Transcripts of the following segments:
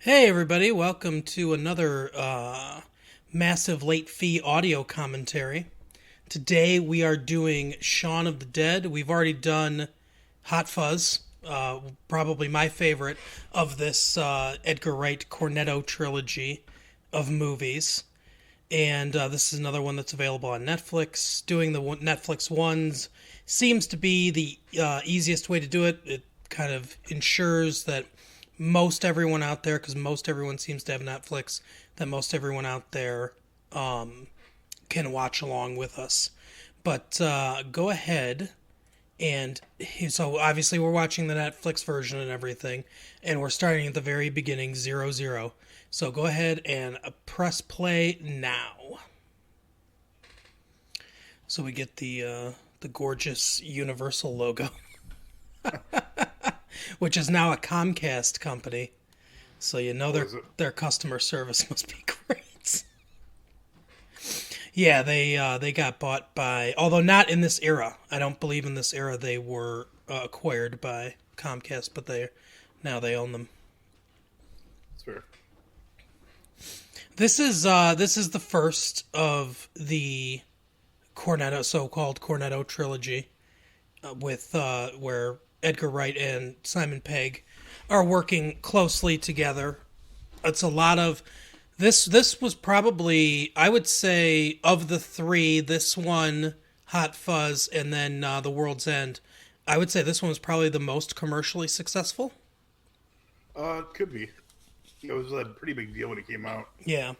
Hey everybody, welcome to another massive late fee audio commentary. Today we are doing Shaun of the Dead. We've already done Hot Fuzz, probably my favorite of this Edgar Wright Cornetto trilogy of movies. And this is another one that's available on Netflix. Doing the Netflix ones seems to be the easiest way to do it. It kind of ensures that most everyone out there, because most everyone seems to have Netflix, that most everyone out there can watch along with us. But go ahead and so obviously we're watching the Netflix version and everything, and we're starting at the very beginning, 00. So go ahead and press play now. So we get the gorgeous Universal logo, which is now a Comcast company. So you know their customer service must be great. Yeah, they got bought by, although not in this era. I don't believe in this era they were acquired by Comcast, but they own them. That's fair. This is the first of the so-called Cornetto trilogy, with where Edgar Wright and Simon Pegg are working closely together. It's a lot of this was probably, I would say, of the three, this one, Hot Fuzz, and then The World's End. I would say this one was probably the most commercially successful. Could be. It was a pretty big deal when it came out. Yeah.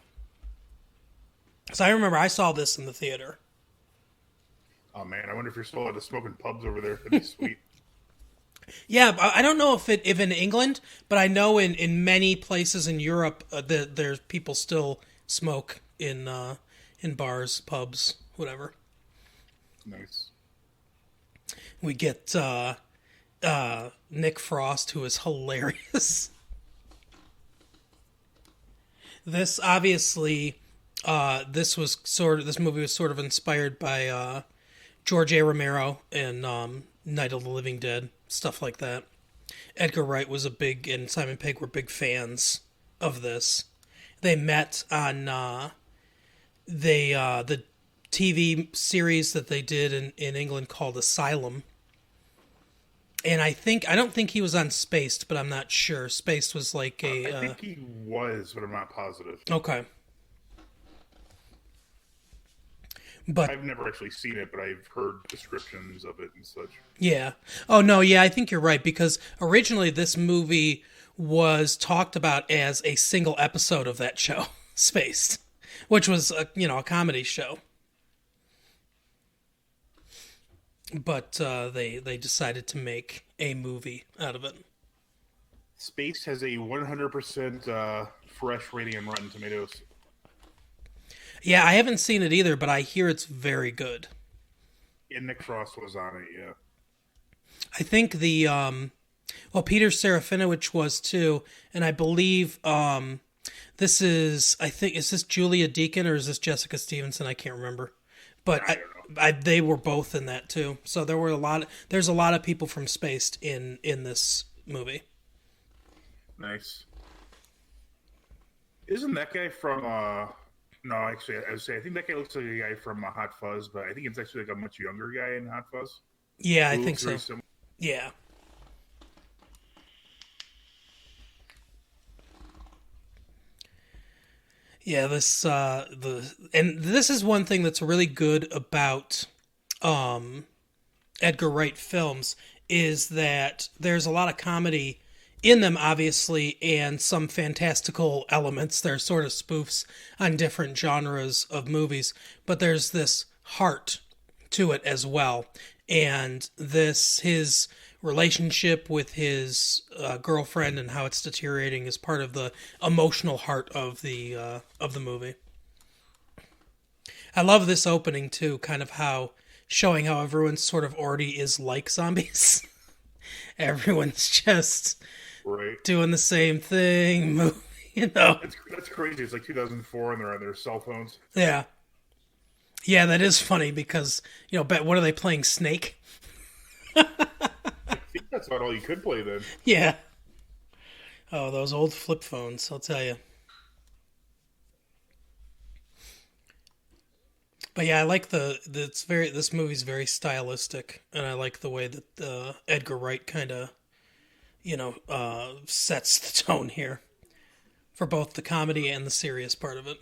So I remember I saw this in the theater. Oh man, I wonder if you're still at the smoking pubs over there. That'd be sweet. Yeah, I don't know if in England, but I know in many places in Europe there's people still smoke in bars, pubs, whatever. Nice. We get Nick Frost, who is hilarious. This obviously this movie was sort of inspired by George A. Romero and Night of the Living Dead, stuff like that. Edgar Wright was and Simon Pegg were big fans of this. They met on the TV series that they did in England called Asylum. And I don't think he was on Spaced, but I'm not sure. Spaced was like I think he was, but I'm not positive. Okay. But I've never actually seen it, but I've heard descriptions of it and such. yeah. Oh no, yeah, I think you're right, because originally this movie was talked about as a single episode of that show, Spaced, which was a comedy show. But they decided to make a movie out of it. Space has a 100% fresh rating on Rotten Tomatoes. Yeah, I haven't seen it either, but I hear it's very good. And Nick Frost was on it, yeah. I think Peter Serafinowicz was too, and I believe is this Julia Deakin or is this Jessica Stevenson? I can't remember, but I don't know. they were both in that too. So there's a lot of people from Spaced in this movie. Nice. Isn't that guy from no, actually, I would say I think that guy looks like a guy from Hot Fuzz, but I think it's actually like a much younger guy in Hot Fuzz. Yeah, I Who think looks so. very similar. Yeah. Yeah, this is one thing that's really good about Edgar Wright films, is that there's a lot of comedy in them, obviously, and some fantastical elements. They're sort of spoofs on different genres of movies, but there's this heart to it as well. And his relationship with his girlfriend and how it's deteriorating is part of the emotional heart of the movie. I love this opening too, kind of showing how everyone sort of already is like zombies. Everyone's just Right. doing the same thing, That's crazy. It's like 2004 and they're on their cell phones. Yeah. Yeah, that is funny because, bet what are they playing, Snake? I think that's about all you could play then. Yeah. Oh, those old flip phones, I'll tell you. But yeah, I like this movie's very stylistic, and I like the way that Edgar Wright kind of sets the tone here for both the comedy and the serious part of it.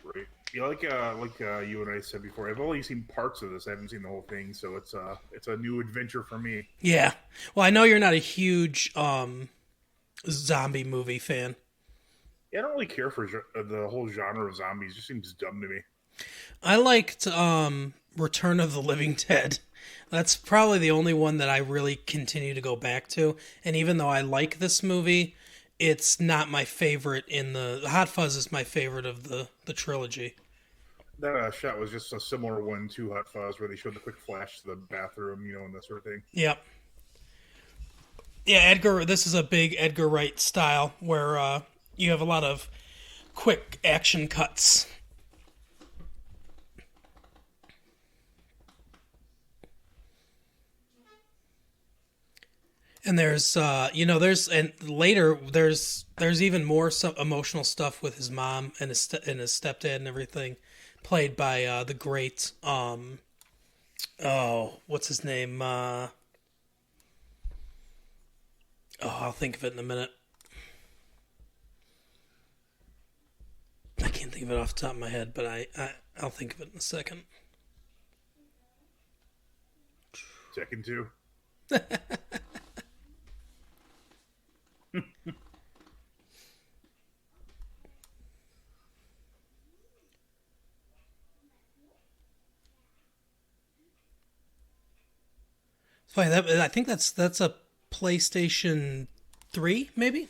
Right. Yeah, you and I said before, I've only seen parts of this. I haven't seen the whole thing, so it's a new adventure for me. Yeah. Well, I know you're not a huge zombie movie fan. Yeah, I don't really care for the whole genre of zombies. It just seems dumb to me. I liked Return of the Living Dead. That's probably the only one that I really continue to go back to. And even though I like this movie, it's not my favorite in the Hot Fuzz is my favorite of the trilogy. That shot was just a similar one to Hot Fuzz, where they showed the quick flash to the bathroom, and that sort of thing. Yep. Yeah, Edgar. This is a big Edgar Wright style where you have a lot of quick action cuts. And and later there's even more some emotional stuff with his mom and his stepdad and everything, played by the great what's his name? I'll think of it in a minute. I can't think of it off the top of my head, but I'll think of it in a second. Second two. Funny, I think that's a PlayStation 3, maybe.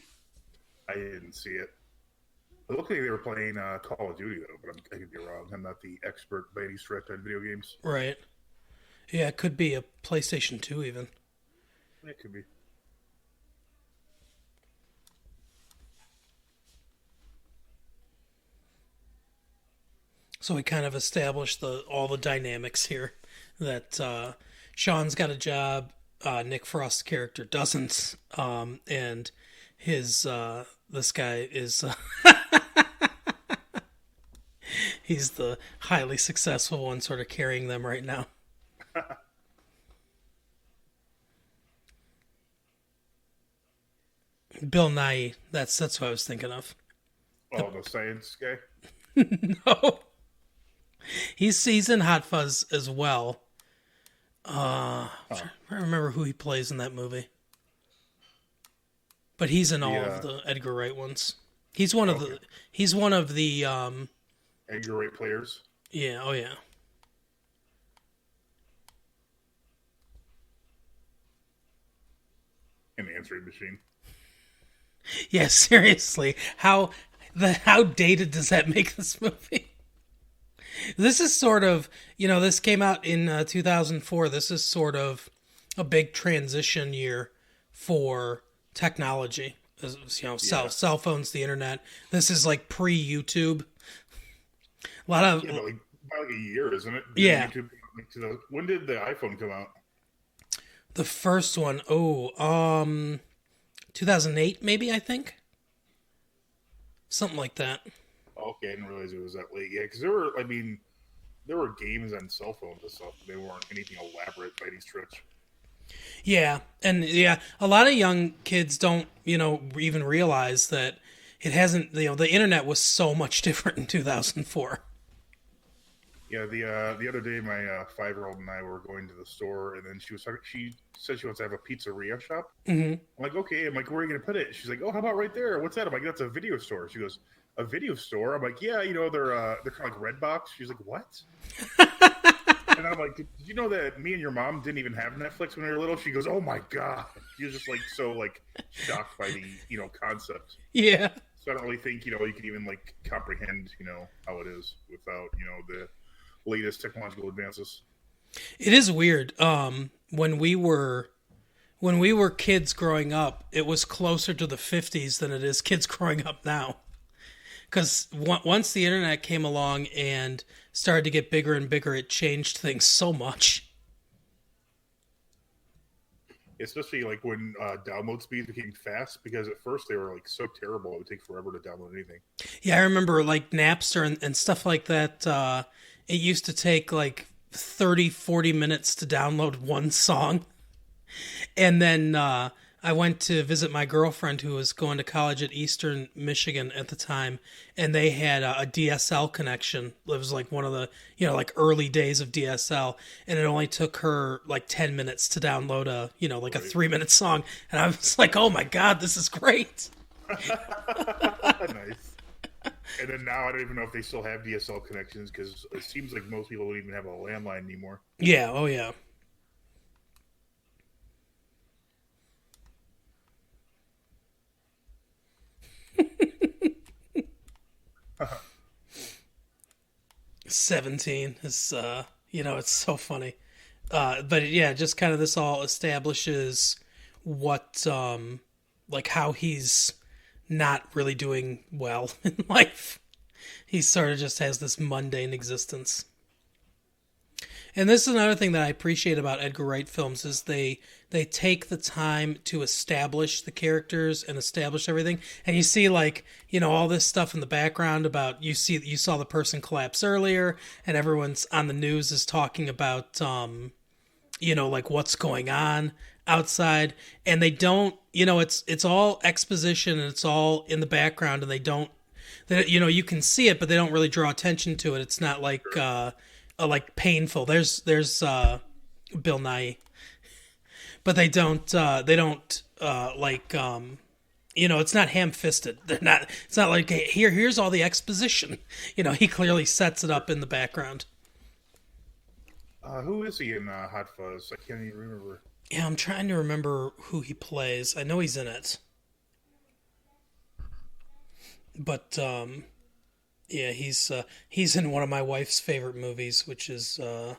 I didn't see it. It looked like they were playing Call of Duty, though, but I could be wrong. I'm not the expert by any stretch on video games. Right. Yeah, it could be a PlayStation 2 even. It could be. So we kind of established all the dynamics here. That Shaun's got a job, Nick Frost's character doesn't, and his this guy is he's the highly successful one, sort of carrying them right now. Bill Nye, that's what I was thinking of. Oh, the science guy? No. He's in Hot Fuzz as well. I remember who he plays in that movie. But he's in all of the Edgar Wright ones. He's one of the Edgar Wright players. Yeah, oh yeah. An answering machine. Yeah, seriously. How dated does that make this movie? This is sort of, this came out in 2004. This is sort of a big transition year for technology. Cell phones, the internet. This is like pre-YouTube. A lot of about like a year, isn't it? Yeah. YouTube, when did the iPhone come out? The first one, 2008 maybe, I think. Something like that. Okay, I didn't realize it was that late. Yeah, because there were games on cell phones and stuff. They weren't anything elaborate by any stretch. Yeah, and a lot of young kids don't, even realize that it hasn't. The internet was so much different in 2004. Yeah, the other day, my 5-year-old and I were going to the store, and then she said she wants to have a pizzeria shop. Mm-hmm. I'm like, okay. I'm like, where are you going to put it? She's like, oh, how about right there? What's that? I'm like, that's a video store. She goes, a video store? I'm like, yeah, they're kind of like Redbox. She's like, what? And I'm like, did you know that me and your mom didn't even have Netflix when we were little? She goes, oh my god. She was just like so like shocked by the concept. Yeah. So I don't really think you can even like comprehend how it is without the latest technological advances. It is weird. When we were kids growing up, it was closer to the 50s than it is kids growing up now. Because once the internet came along and started to get bigger and bigger, it changed things so much. especially like when download speeds became fast. Because at first they were like so terrible, it would take forever to download anything. Yeah, I remember like Napster and stuff like that. It used to take like 30, 40 minutes to download one song. And then I went to visit my girlfriend who was going to college at Eastern Michigan at the time, and they had a DSL connection. It was like one of the, like early days of DSL, and it only took her like 10 minutes to download like a 3-minute song. And I was like, oh my God, this is great. Nice. And then now I don't even know if they still have DSL connections because it seems like most people don't even have a landline anymore. Yeah, oh yeah. 17 is it's so funny. But yeah, just kind of this all establishes what like how he's not really doing well in life. He sort of just has this mundane existence. And this is another thing that I appreciate about Edgar Wright films is they take the time to establish the characters and establish everything. And you see like, all this stuff in the background about you saw the person collapse earlier and everyone's on the news is talking about like what's going on outside, and they don't, it's all exposition and it's all in the background, and they don't, you can see it but they don't really draw attention to it. It's not like painful. There's Bill Nye, but they don't it's not ham-fisted. It's not like, hey, here's all the exposition. He clearly sets it up in the background. Who is he in Hot Fuzz? I can't even remember. Yeah, I'm trying to remember who he plays. I know he's in it, but yeah, he's in one of my wife's favorite movies, which is the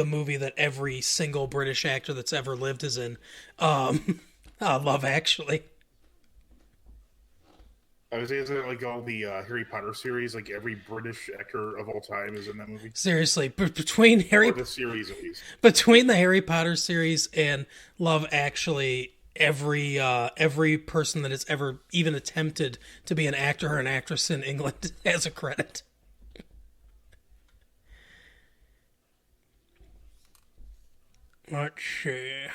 movie that every single British actor that's ever lived is in. Love Actually. I was saying, isn't it like all the Harry Potter series? Like every British actor of all time is in that movie. Seriously, between the series at least. Between the Harry Potter series and Love Actually, every person that has ever even attempted to be an actor or an actress in England has a credit. Let's see.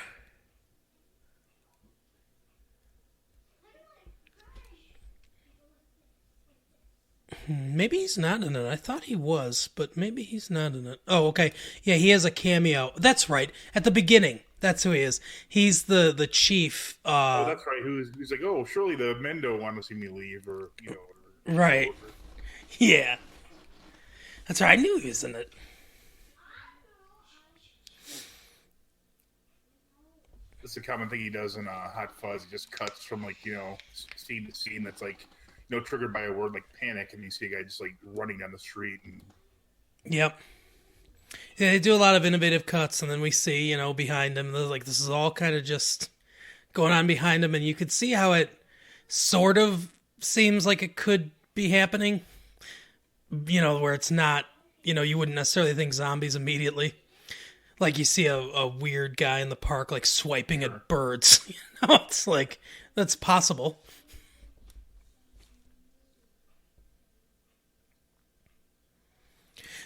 Maybe he's not in it. I thought he was, but maybe he's not in it. Oh, okay. Yeah, he has a cameo. That's right. At the beginning. That's who he is. He's the chief. Oh, that's right. Who's like, oh, surely the men don't want to see me leave, or right. Yeah. That's right. I knew he was in it. It's a common thing he does in Hot Fuzz. He just cuts from like scene to scene. That's like triggered by a word like panic, and you see a guy just like running down the street. And yep. Yeah, they do a lot of innovative cuts, and then we see, behind him, like this is all kind of just going on behind him, and you could see how it sort of seems like it could be happening, where it's not, you wouldn't necessarily think zombies immediately. Like you see a weird guy in the park, like swiping at birds. It's like, that's possible.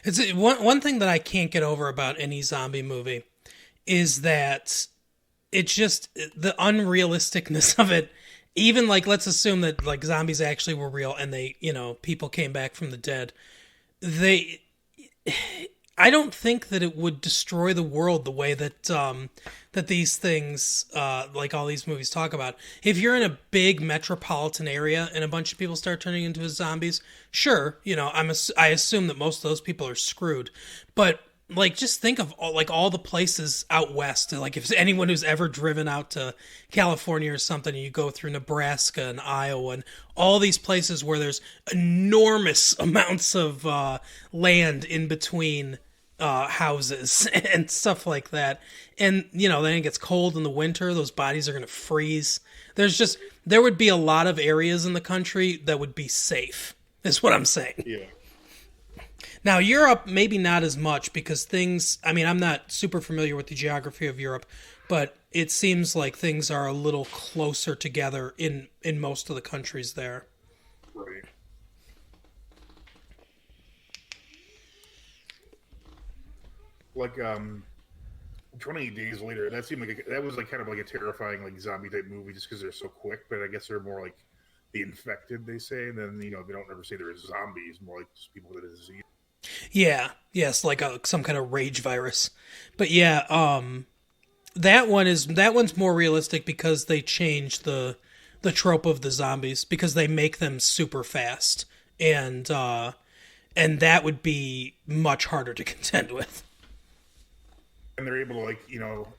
It's one thing that I can't get over about any zombie movie is that it's just the unrealisticness of it. Even like, let's assume that like zombies actually were real and they, people came back from the dead. I don't think that it would destroy the world the way that that these things, like all these movies talk about. If you're in a big metropolitan area and a bunch of people start turning into zombies, sure, I assume that most of those people are screwed. But like, just think of all the places out west. Like, if anyone who's ever driven out to California or something, and you go through Nebraska and Iowa and all these places where there's enormous amounts of land in between houses and stuff like that. And, then it gets cold in the winter. Those bodies are going to freeze. There would be a lot of areas in the country that would be safe, is what I'm saying. Yeah. Now, Europe, maybe not as much because I'm not super familiar with the geography of Europe, but it seems like things are a little closer together in most of the countries there. Right. Like 28 Days Later, that seemed like that was like kind of like a terrifying like zombie type movie just because they're so quick. But I guess they're more like the infected, they say. And then they don't ever say they're zombies, more like just people with a disease. Yeah, yes, like some kind of rage virus. But yeah, that one's more realistic because they changed the trope of the zombies because they make them super fast and that would be much harder to contend with. And they're able to like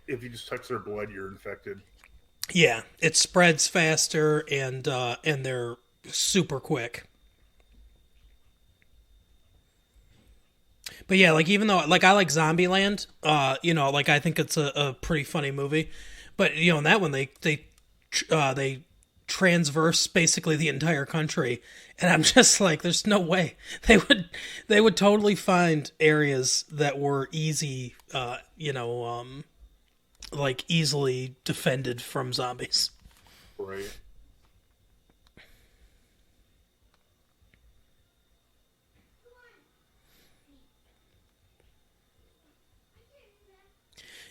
if you just touch their blood, you're infected. Yeah, it spreads faster and they're super quick. But yeah, like even though like I like Zombieland, like I think it's a pretty funny movie. But in that one they transverse basically the entire country, and I'm just like, there's no way they would totally find areas that were easy, like easily defended from zombies. Right.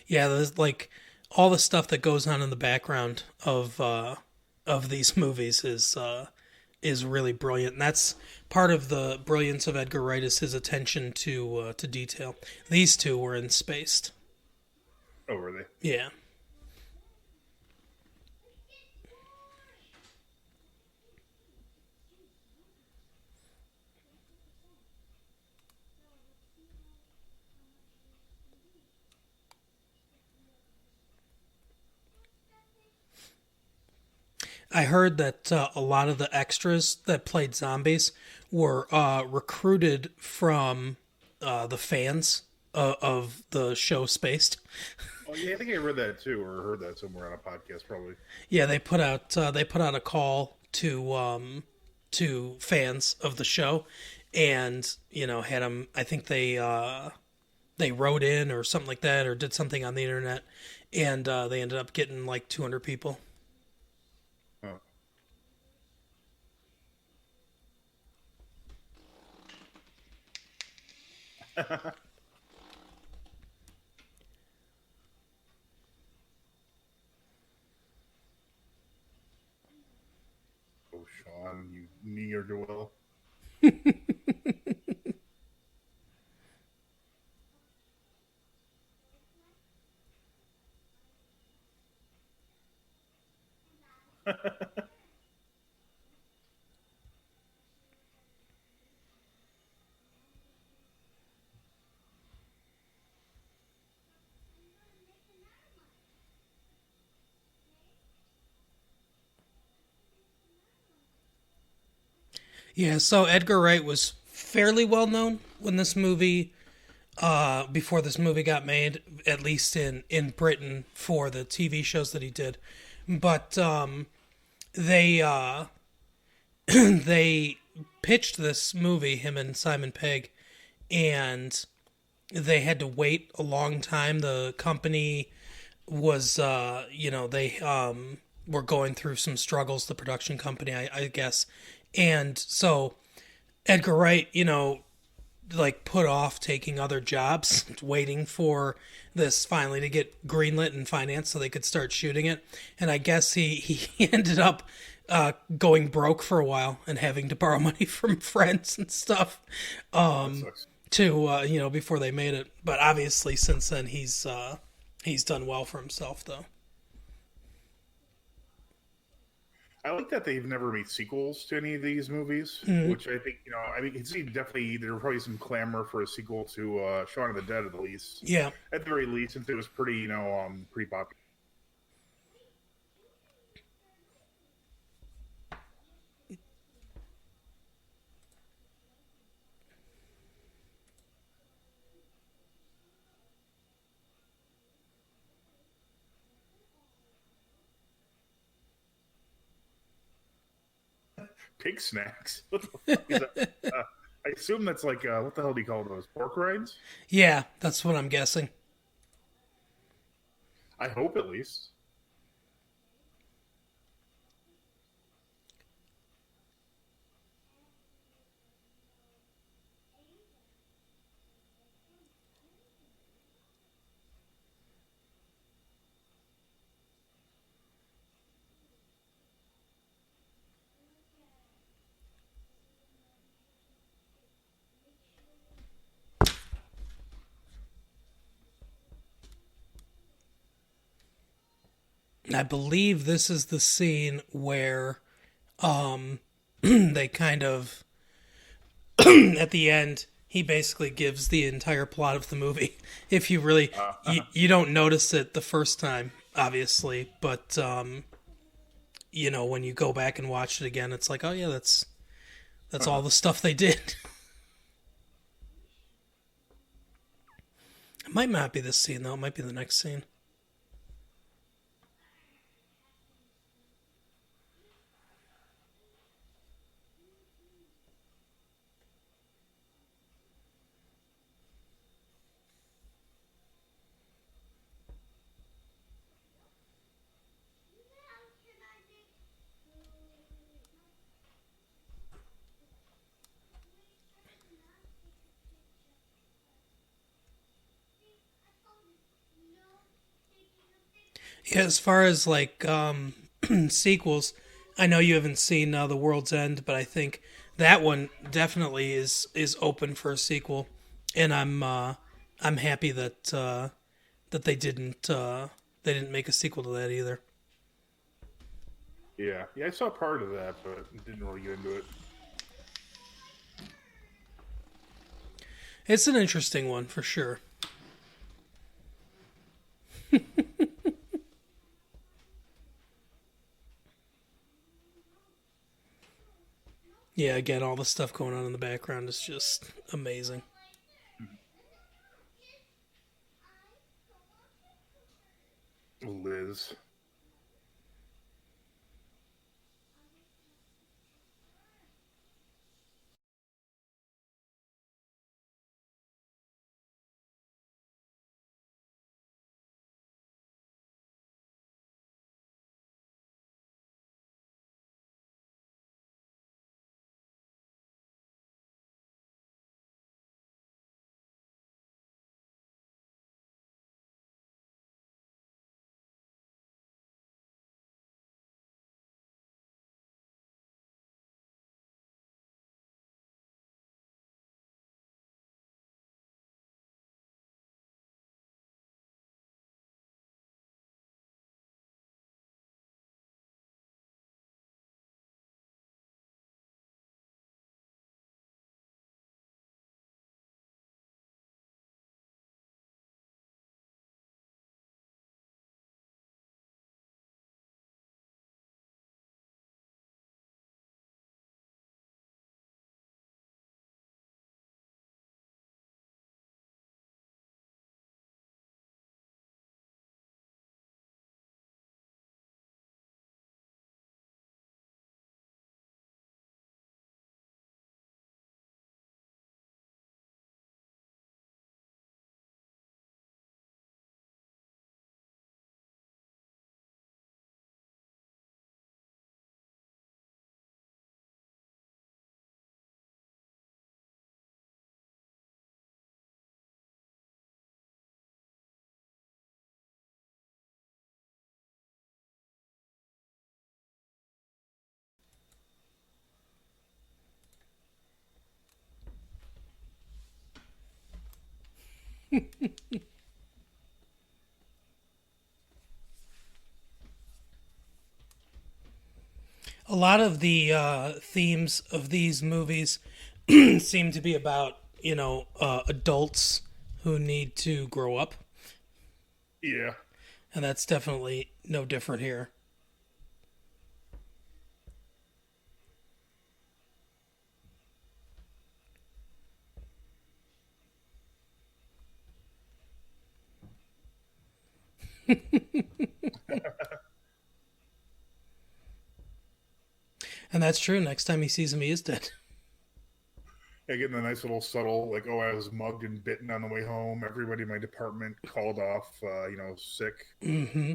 Yeah, there's like all the stuff that goes on in the background of these movies is really brilliant. And that's part of the brilliance of Edgar Wright is his attention to detail. These two were in Spaced. Oh, were they? Yeah. I heard that a lot of the extras that played zombies were recruited from the fans of the show Spaced. Oh yeah, I think I read that too, or heard that somewhere on a podcast, probably. Yeah, they put out a call to fans of the show, and had them. I think they wrote in or something like that, or did something on the internet, and they ended up getting like 200 people. Oh, oh, Shaun, you near to well. Yeah, so Edgar Wright was fairly well known when this movie before this movie got made, at least in Britain for the TV shows that he did. But they they pitched this movie, him and Simon Pegg, and they had to wait a long time. The company was, they were going through some struggles. The production company, I guess, and so Edgar Wright, like put off taking other jobs, waiting for this finally to get greenlit and financed so they could start shooting it. And I guess he ended up going broke for a while and having to borrow money from friends and stuff That sucks. before they made it. But obviously, since then he's done well for himself, though. I like that they've never made sequels to any of these movies, which I think I mean, you can see definitely there were probably some clamor for a sequel to Shaun of the Dead at least, Yeah. at the very least, since it was pretty pretty popular. Pig snacks. What the fuck is that? I assume that's like what the hell do you call those? Pork rinds? Yeah, that's what I'm guessing. I hope at least. I believe this is the scene where they kind of at the end he basically gives the entire plot of the movie. If you really you don't notice it the first time, obviously, but when you go back and watch it again, it's like, oh yeah, that's all the stuff they did. It might not be this scene though. It might be the next scene. Yeah, as far as like sequels, I know you haven't seen The World's End, but I think that one definitely is open for a sequel, and I'm happy that they didn't make a sequel to that either. Yeah, yeah, I saw part of that, but didn't really get into it. It's an interesting one for sure. Yeah, again, all the stuff going on in the background is just amazing. Liz. A lot of the themes of these movies seem to be about adults who need to grow up, Yeah. and that's definitely no different here. And that's true. Next time he sees him, he is dead. Getting the nice little subtle, like, oh, I was mugged and bitten on the way home. Everybody in my department called off, sick. Mm-hmm.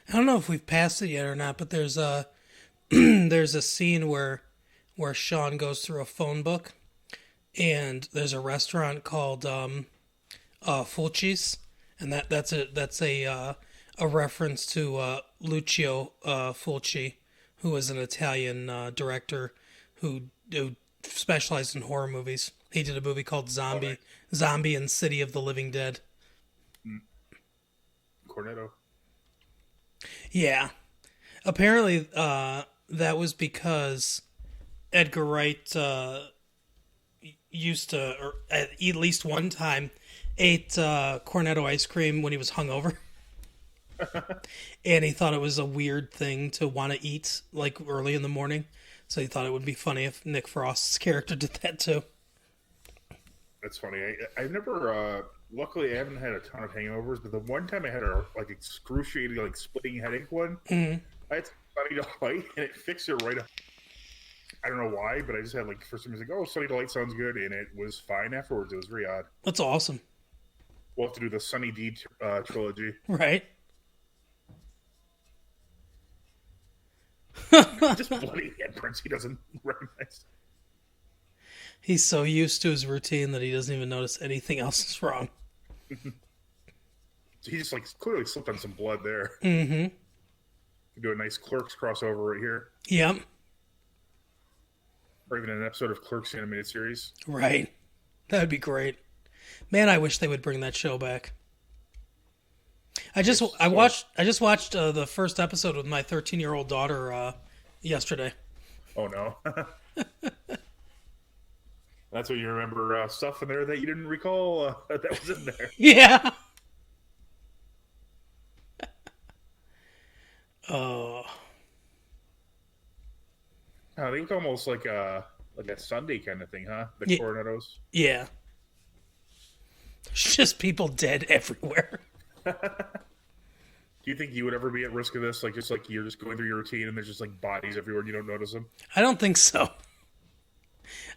I don't know if we've passed it yet or not, but there's a there's a scene where Shaun goes through a phone book, and there's a restaurant called Fulci's, and that's a reference to Lucio Fulci, who was an Italian director who specialized in horror movies. He did a movie called Oh, nice. Zombie and City of the Living Dead. Cornetto. Yeah, apparently that was because Edgar Wright used to, or at least one time, ate Cornetto ice cream when he was hungover. And he thought it was a weird thing to want to eat like early in the morning. So he thought it would be funny if Nick Frost's character did that too. That's funny. I've never. Luckily, I haven't had a ton of hangovers, but the one time I had a like excruciating, like splitting headache one, I had Sunny Delight, and it fixed it right up. I don't know why, but I just had like for some reason, like, oh, Sunny Delight sounds good, and it was fine afterwards. It was very odd. That's awesome, We'll have to do the Sunny D trilogy. right? Just bloody handprints he doesn't recognize. He's so used to his routine that he doesn't even notice anything else is wrong. So he just like clearly slipped on some blood there. Mm-hmm. Do a nice Clerks crossover right here, Yep. or even an episode of Clerks animated series. Right. That'd be great. Man, I wish they would bring that show back. I just watched the first episode with my 13-year-old daughter yesterday. Oh no. That's what you remember stuff in there that you didn't recall that was in there. Yeah. Oh. I think it's almost like a Sunday kind of thing, huh? The Ye- Coronettos. Yeah. There's just people dead everywhere. Do you think you would ever be at risk of this? Like, just like you're just going through your routine and there's just like bodies everywhere and you don't notice them? I don't think so.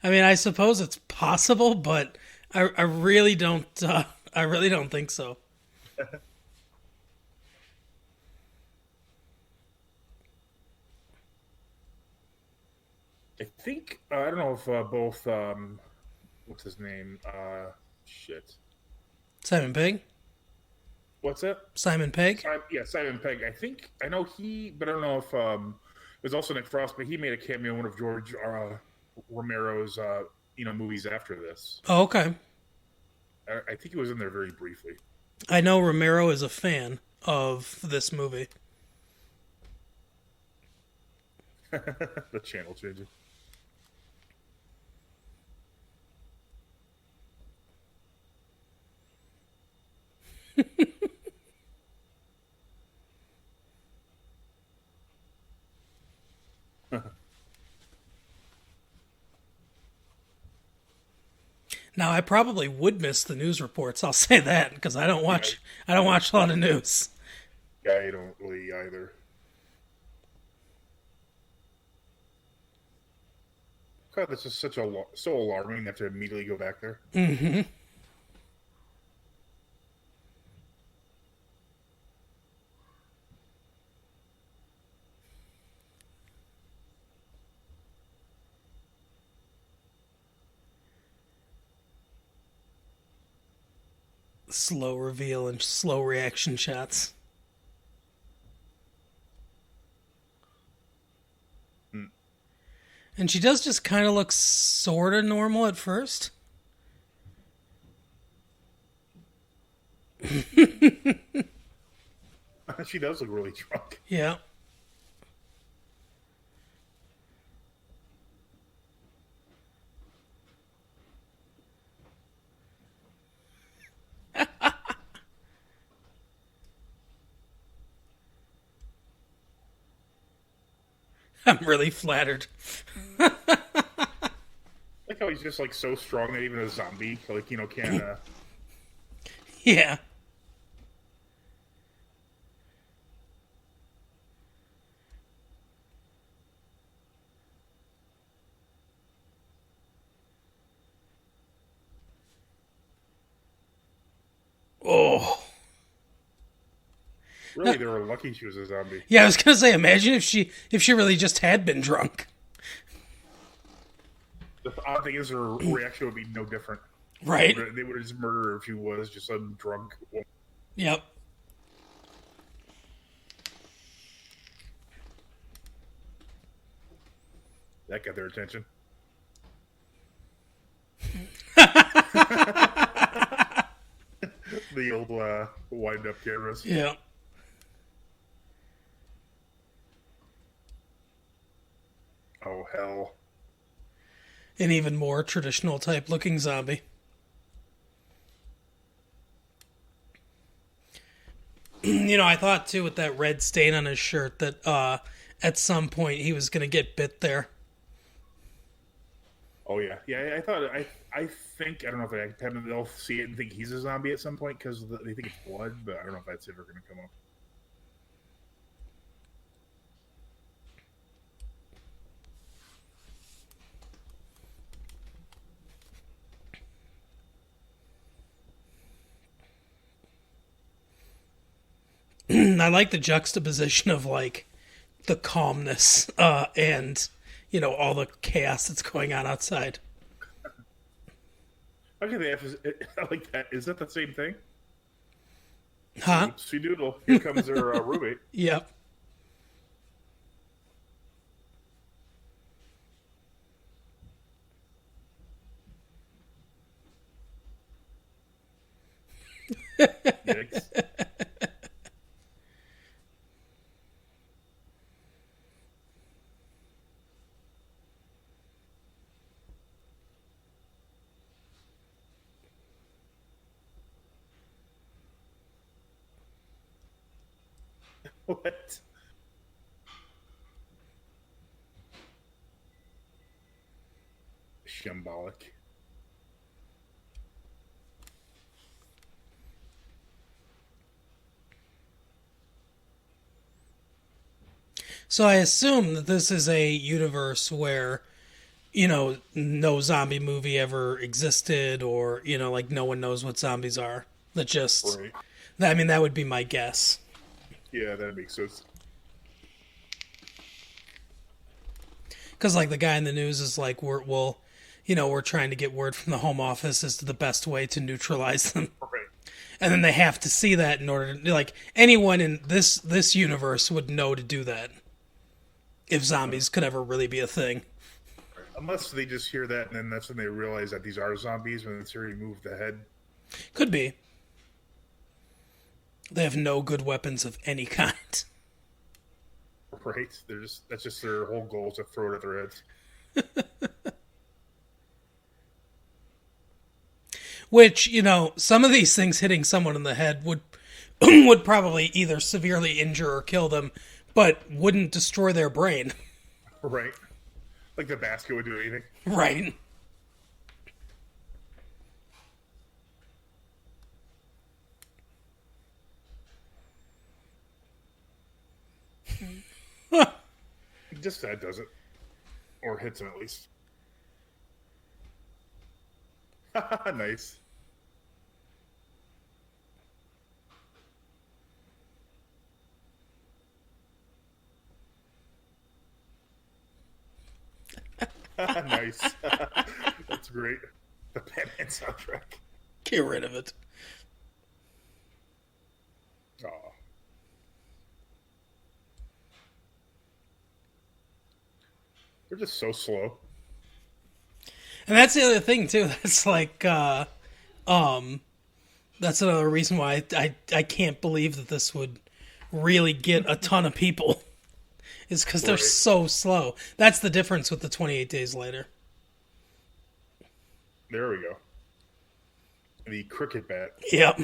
I mean, I suppose it's possible, but I really don't. I really don't think so. I think I don't know if both what's his name? Shit. Simon Pegg. What's that? Simon Pegg. Simon Pegg. I think I know he, but I don't know if it was also Nick Frost, but he made a cameo in one of George Romero's movies after this. Oh, okay. I think he was in there very briefly. I know Romero is a fan of this movie. The channel changing. Now, I probably would miss the news reports. I'll say that because I don't watch a lot of news. Yeah, I don't really either. God, this is so alarming. You have to immediately go back there. Mm-hmm. Slow reveal and slow reaction shots. Hmm. And she does just kind of look sort of normal at first. She does look really drunk. Yeah. I'm really flattered. Like how he's just like so strong that even a zombie like can't. Yeah. Oh. Really, they were lucky she was a zombie. Yeah, I was gonna say, imagine if she really just had been drunk. The odd thing is, her reaction would be no different. Right. They would have just murdered her if she was just a drunk woman. Yep. That got their attention. The old wind-up cameras. Yeah. Oh, hell. An even more traditional type looking zombie. I thought too with that red stain on his shirt that at some point he was gonna get bit there. Oh, yeah. Yeah, I think, I don't know if they'll see it and think he's a zombie at some point because they think it's blood, but I don't know if that's ever going to come up. I like the juxtaposition of like the calmness and all the chaos that's going on outside. Okay, I like that. Is that the same thing? Huh? Oopsie doodle. Here comes their roommate. Yep. Yikes. What? Shambolic. So I assume that this is a universe where, no zombie movie ever existed or, like no one knows what zombies are. That just, Right. I mean, that would be my guess. Yeah, that makes sense. Because, like, the guy in the news is like, we're trying to get word from the Home Office as to the best way to neutralize them. Right. And then they have to see that in order to, like, anyone in this universe would know to do that. If zombies could ever really be a thing. Unless they just hear that and then that's when they realize that these are zombies when it's already moved ahead. Could be. They have no good weapons of any kind. Right? That's just their whole goal is to throw it at their heads. Which, some of these things hitting someone in the head would would probably either severely injure or kill them, but wouldn't destroy their brain. Right. Like the basket would do anything. Right. Just that does it. Or hits him at least. Nice. Nice. That's great. The Batman soundtrack. Get rid of it. Aw. They're just so slow. And that's the other thing too. That's like that's another reason why I can't believe that this would really get a ton of people. Is because they're Right. so slow. That's the difference with the 28 Days Later. There we go. The cricket bat. Yep.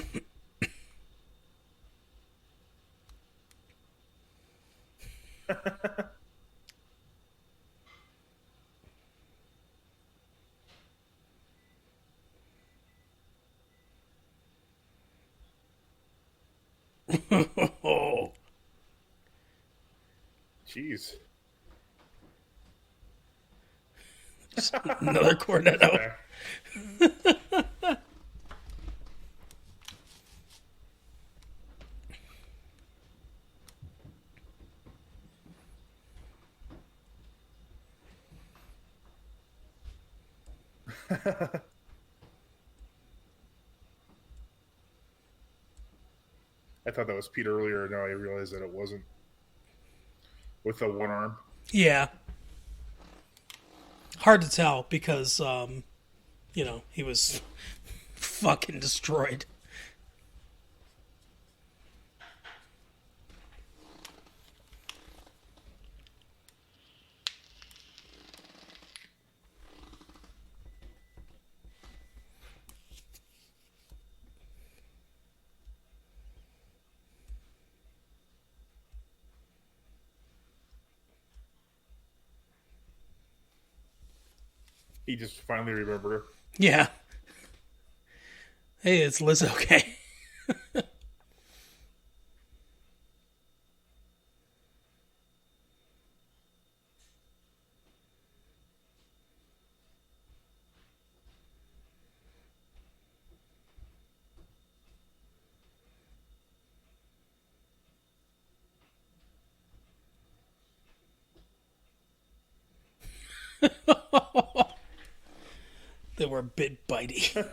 Oh, Jeez. another It's cornetto. back. I thought that was Pete earlier. Now I realize that it wasn't with the one arm. Yeah, hard to tell because he was fucking destroyed. He just finally remembered her. Yeah. Hey, it's Liz. Okay. They were a bit bitey. They're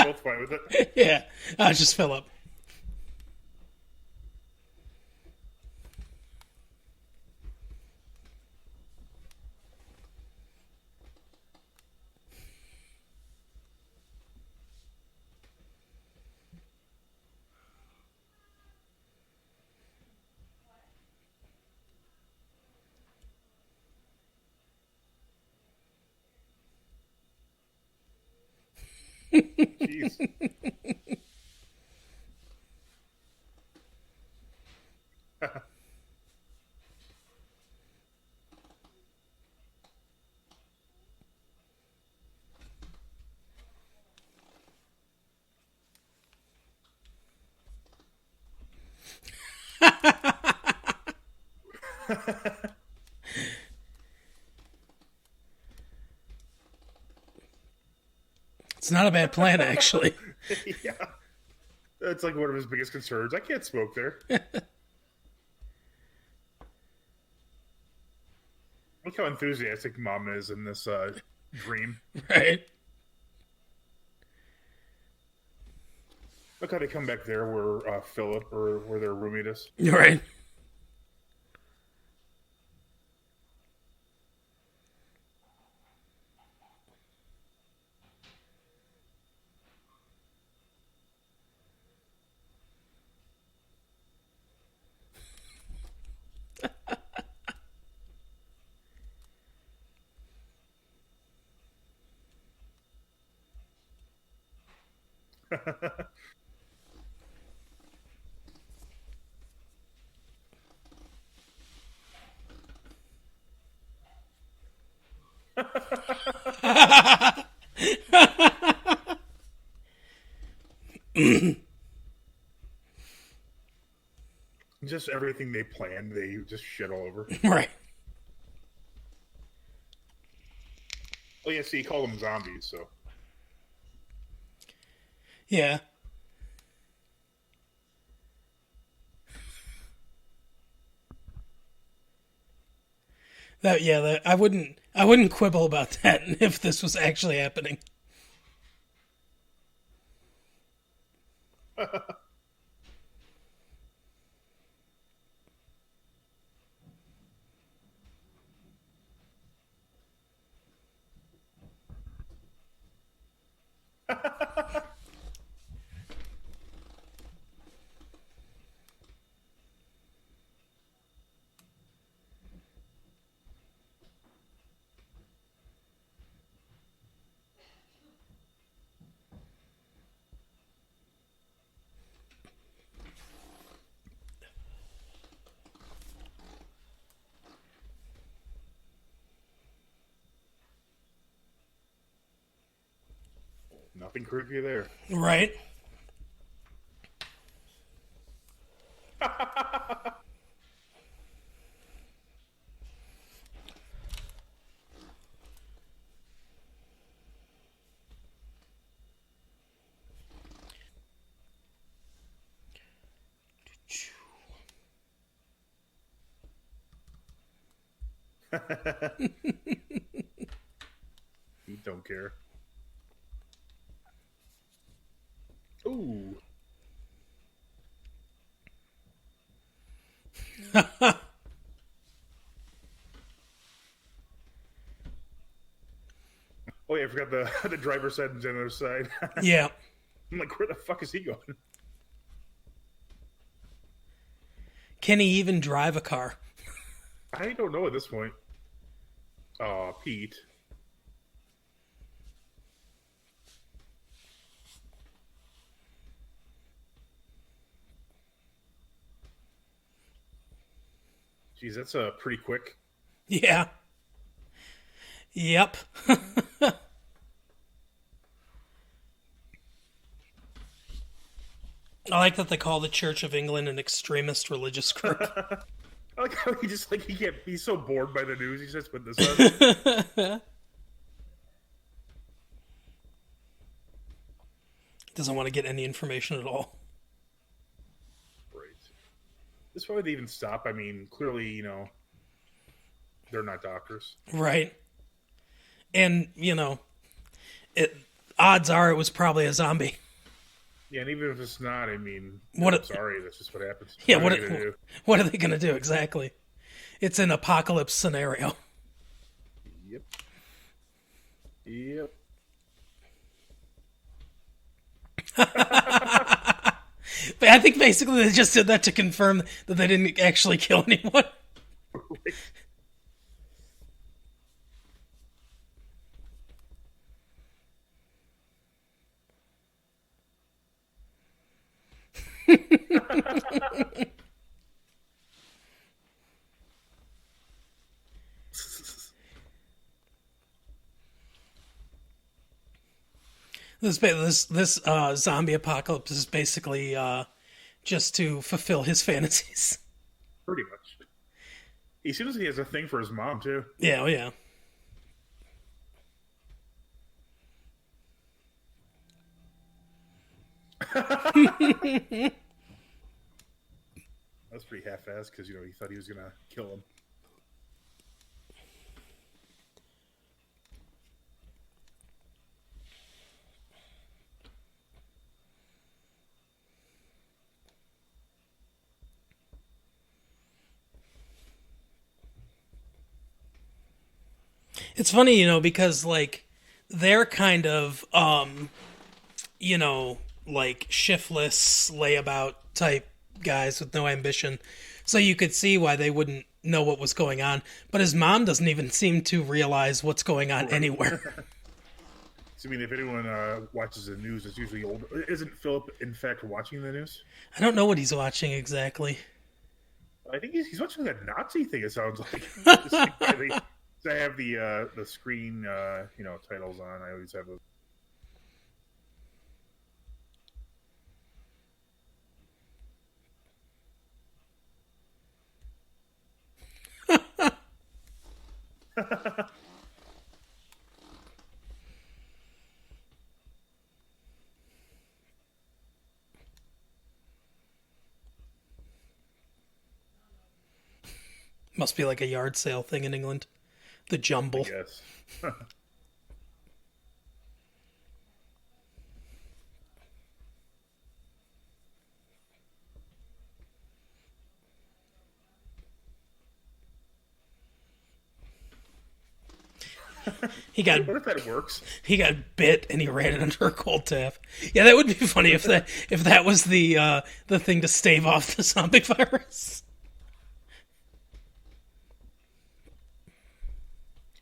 both fine with it. Yeah, I just fill up. Jeez. It's not a bad plan, actually. Yeah. That's like one of his biggest concerns. I can't smoke there. Look how enthusiastic Mom is in this dream. Right? Look how they come back there where Philip or where their roommate is. Right. Just everything they planned, they just shit all over. Right. Oh yeah, see, he called them zombies, so Yeah. I wouldn't quibble about that if this was actually happening. Nothing creepy there. Right. You don't care. Ooh. Oh yeah, I forgot the driver's side and the other side. Yeah. I'm like, where the fuck is he going? Can he even drive a car? I don't know at this point. Oh, Pete. Jeez, that's pretty quick. Yeah. Yep. I like that they call the Church of England an extremist religious group. I like how he just he can't. He's so bored by the news. He just put this on. Doesn't want to get any information at all. Right. This why they even stop. I mean, clearly, they're not doctors. Right. And, odds are it was probably a zombie. Yeah, and even if it's not, I mean, I'm sorry, that's just what happens. Yeah, what are they going to do exactly? It's an apocalypse scenario. Yep. Yep. But I think basically they just did that to confirm that they didn't actually kill anyone. This zombie apocalypse is basically just to fulfill his fantasies. Pretty much. He seems like he has a thing for his mom too. Yeah, oh yeah. That's pretty half-assed because he thought he was gonna kill him. It's funny, because they're kind of shiftless, layabout type guys with no ambition. So you could see why they wouldn't know what was going on. But his mom doesn't even seem to realize what's going on anywhere. So, I mean, if anyone watches the news, it's usually old. Isn't Philip, in fact, watching the news? I don't know what he's watching exactly. I think he's watching that Nazi thing. It sounds like. I have the screen, titles on. I always have those. Must be like a yard sale thing in England. The jumble. Yes. What if that works? He got bit and he ran it under a cold tap. Yeah, that would be funny if that was the thing to stave off the zombie virus.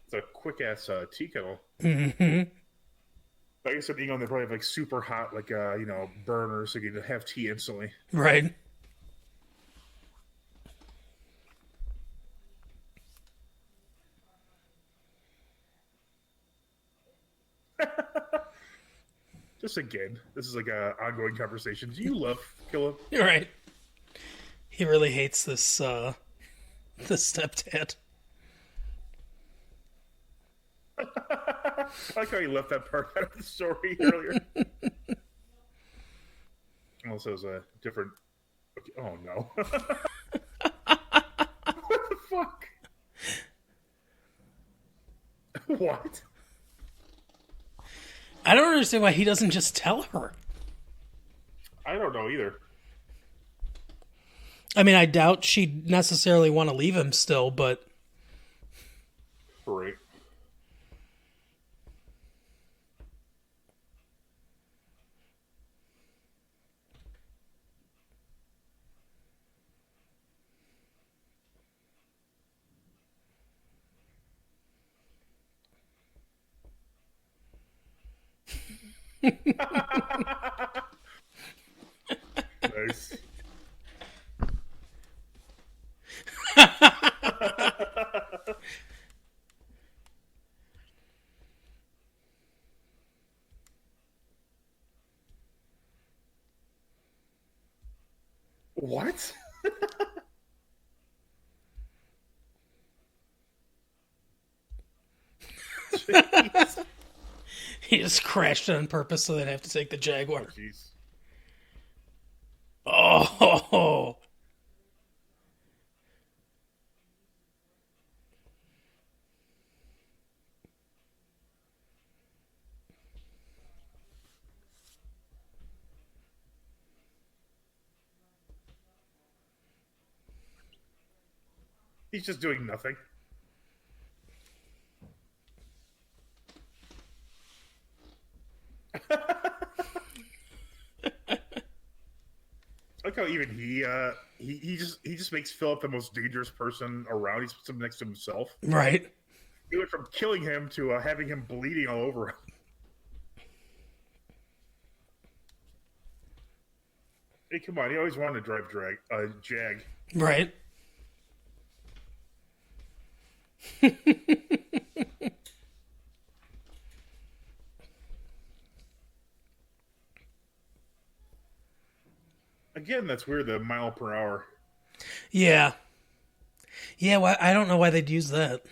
It's a quick ass tea kettle. Mm-hmm. I guess they probably have super hot burners so you can have tea instantly. Right. Just again, this is like a ongoing conversation. Do you love Killa? You're right. He really hates this this stepdad. I like how you left that part out of the story earlier. Also, it was a different. Okay. Oh no! What the fuck? What? I don't understand why he doesn't just tell her. I don't know either. I mean, I doubt she'd necessarily want to leave him still, but... Right. Nice. What? Jeez. He just crashed it on purpose so they'd have to take the Jaguar. Jeez. Oh! He's just doing nothing. I like how even he just makes Philip the most dangerous person around. He puts him next to himself. Right. He went from killing him to having him bleeding all over him. Hey, come on! He always wanted to drive Jag. Right. Again, that's weird. The mile per hour. Yeah. Yeah, well, I don't know why they'd use that.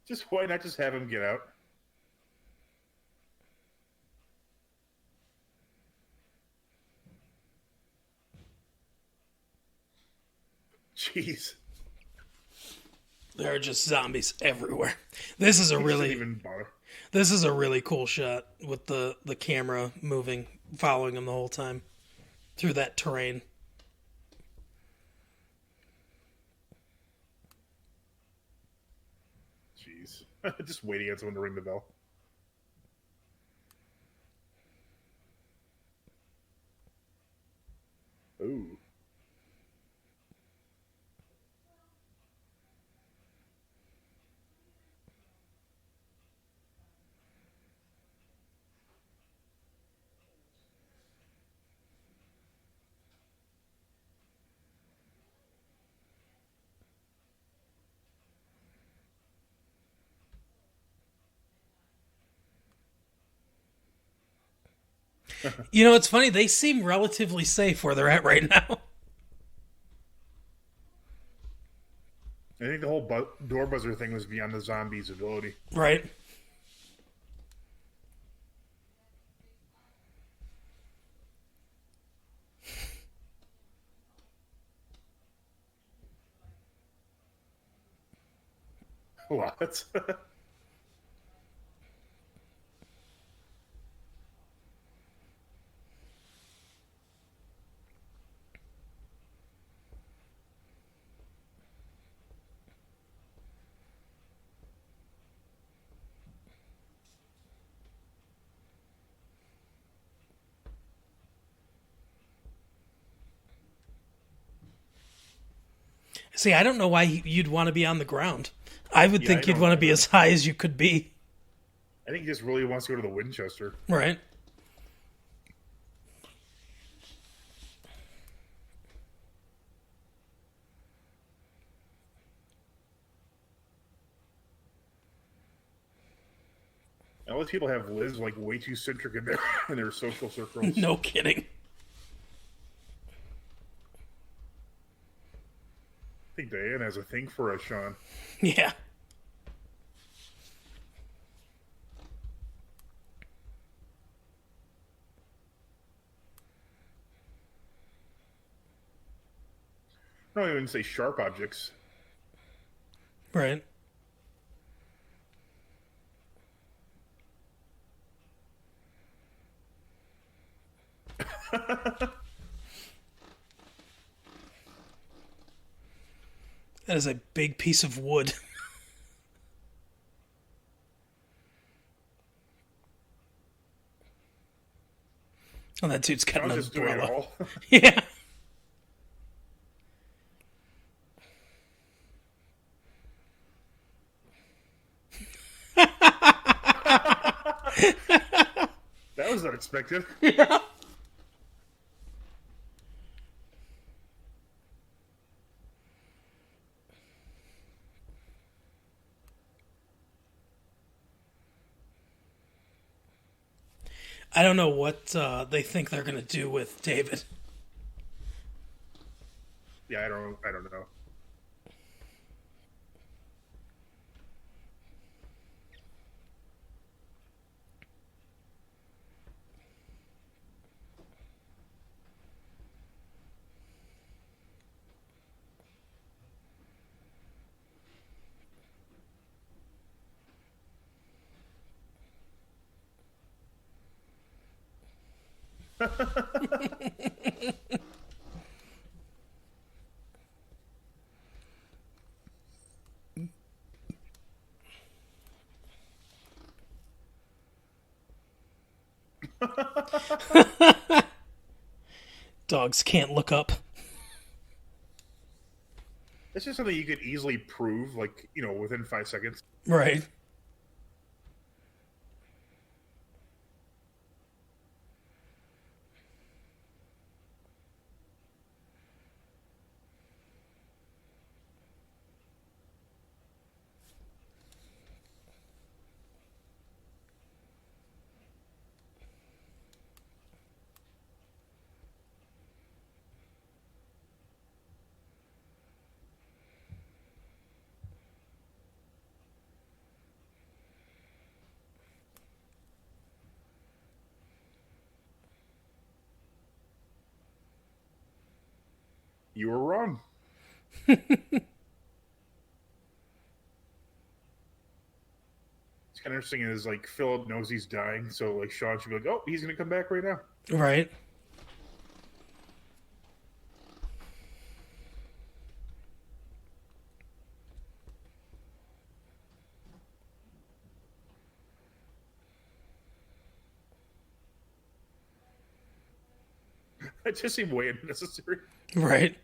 Just why not just have him get out? Jeez. There are just zombies everywhere. This is a He really doesn't even bother. this is a really cool shot with the camera moving, following him the whole time through that terrain. Jeez. Just waiting on someone to ring the bell. Ooh. You know, it's funny. They seem relatively safe where they're at right now. I think the whole door buzzer thing was beyond the zombie's ability. Right. What? See, I don't know why you'd want to be on the ground. I would Yeah, think I you'd don't want to know. be as high as you could be. I think he just really wants to go to the Winchester. Right. All these people have Liz like way too centric in their in their social circles. No kidding. I think Diane has a thing for us, Shaun. Yeah. I don't even say sharp objects. Right. That is a big piece of wood. Oh, that dude's got I an was just doing it umbrella. all. Yeah. That was unexpected. Yeah. I don't know what they think they're going to do with David. Yeah, I don't know. Dogs can't look up. It's just something you could easily prove, like, within 5 seconds. Right. You were wrong. It's kind of interesting is like Philip knows he's dying, so like Shaun should be like, oh, he's gonna come back right now. Right. It just seemed way unnecessary. Right.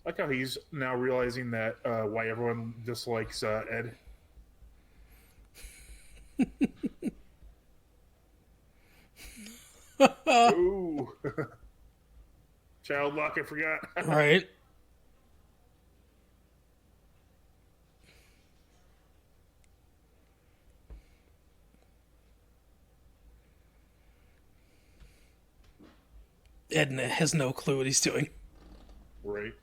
Like how he's now realizing that why everyone dislikes Ed. Ooh. Child lock, I forgot. Right. Edna has no clue what he's doing. Right.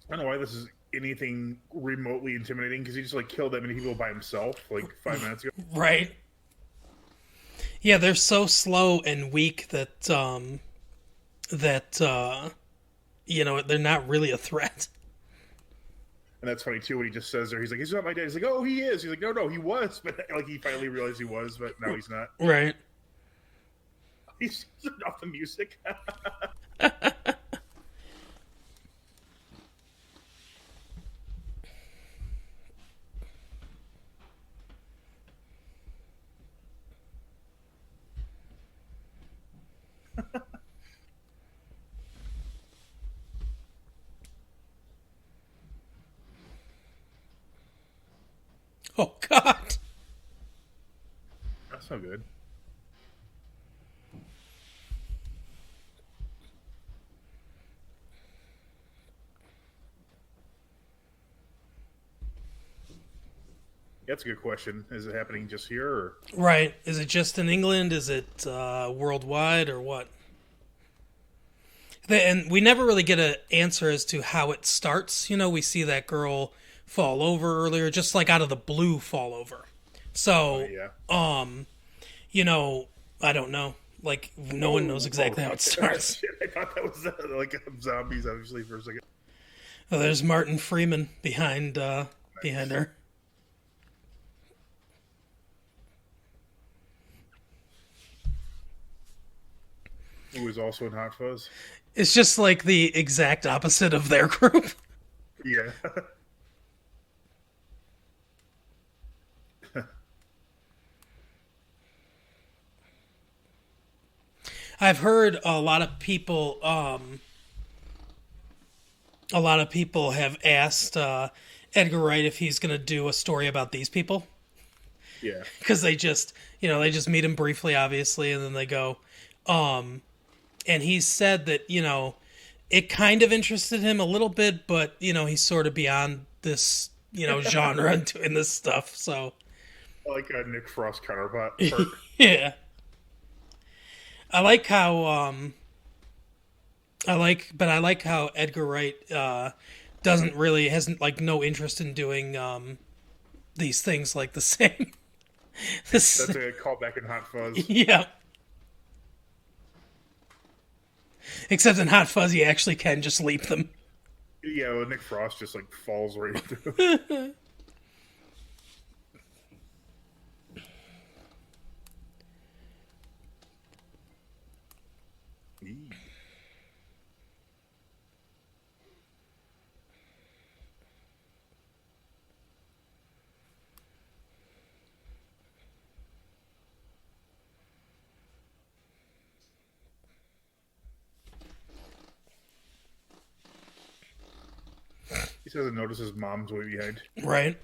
I don't know why this is anything remotely intimidating because he just like killed that many people by himself like 5 minutes ago. Right. Yeah, they're so slow and weak that they're not really a threat. And that's funny too when he just says there, he's like, he's not my dad. He's like, oh, he is. He's like, no, he was, but like he finally realized he was, but now he's not. Right. He's off the music. Oh God. That's no good. That's a good question. Is it happening just here? Or? Right. Is it just in England? Is it worldwide or what? And we never really get an answer as to how it starts. You know, we see that girl fall over earlier, just like out of the blue fall over. Oh, So, yeah. you know, I don't know. Like, no one knows exactly how it starts. Shit, I thought that was like zombies, obviously, for a second. Oh, there's Martin Freeman behind behind her. Who was also in Hot Fuzz. It's just like the exact opposite of their group. Yeah. I've heard a lot of people have asked Edgar Wright if he's going to do a story about these people Yeah. because they just meet him briefly, obviously, and then they go. And he said that it kind of interested him a little bit, but he's sort of beyond this genre and doing this stuff. So Like a Nick Frost counterpart. yeah, I like how I like how Edgar Wright hasn't like no interest in doing these things like the same. That's a callback in Hot Fuzz. Yeah. Except in Hot Fuzz, you actually can just leap them. Yeah, well, Nick Frost just like falls right into it. He doesn't notice his mom's way behind. Right.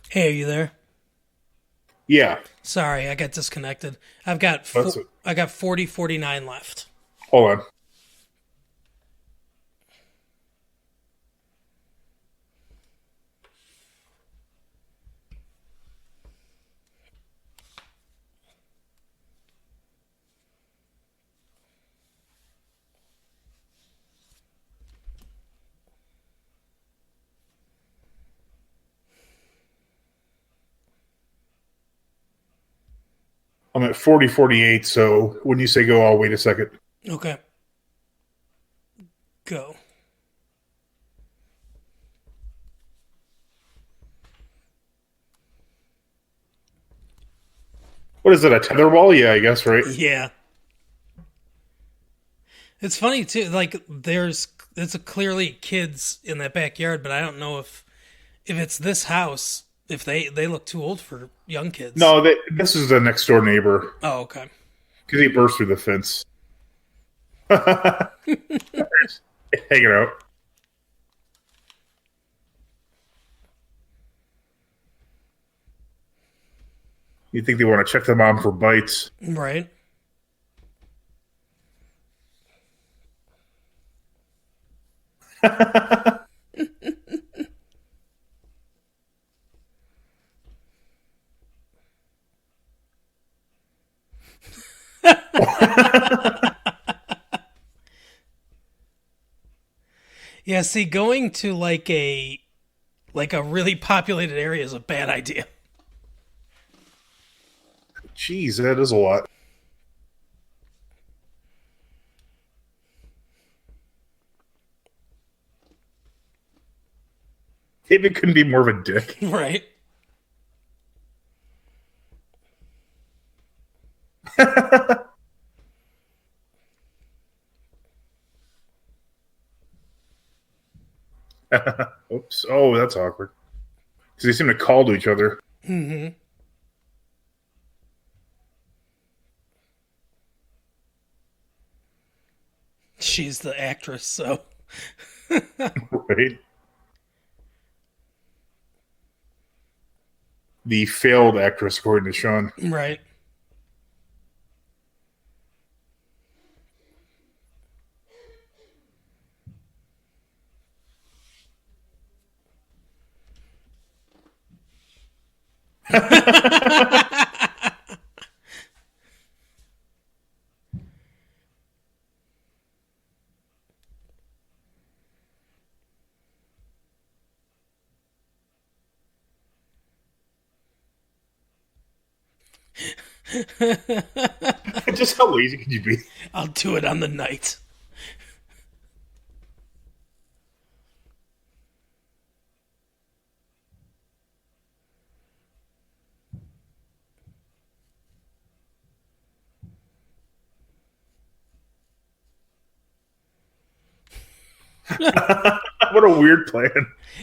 Hey, are you there? Yeah. Sorry, I got disconnected. I've got I got 40-49 left. Hold on. I'm at 40-48, so when you say go, I'll wait a second. Okay. Go. What is it, a tetherball? Yeah, I guess, right? Yeah. It's funny too. Like it's a clearly kids in that backyard, but I don't know if it's this house. If they look too old for young kids. No, this is the next door neighbor Oh, okay. because he burst through the fence. Hanging out. You think they want to check the mom for bites? Right. Yeah, see, going to like a really populated area is a bad idea. Jeez, that is a lot. David couldn't be more of a dick. Right. Oops. Oh, that's awkward. Because they seem to call to each other. Mm-hmm. She's the actress, so Right? The failed actress, according to Shaun. right. Just how lazy could you be? I'll do it on the night. What a weird plan.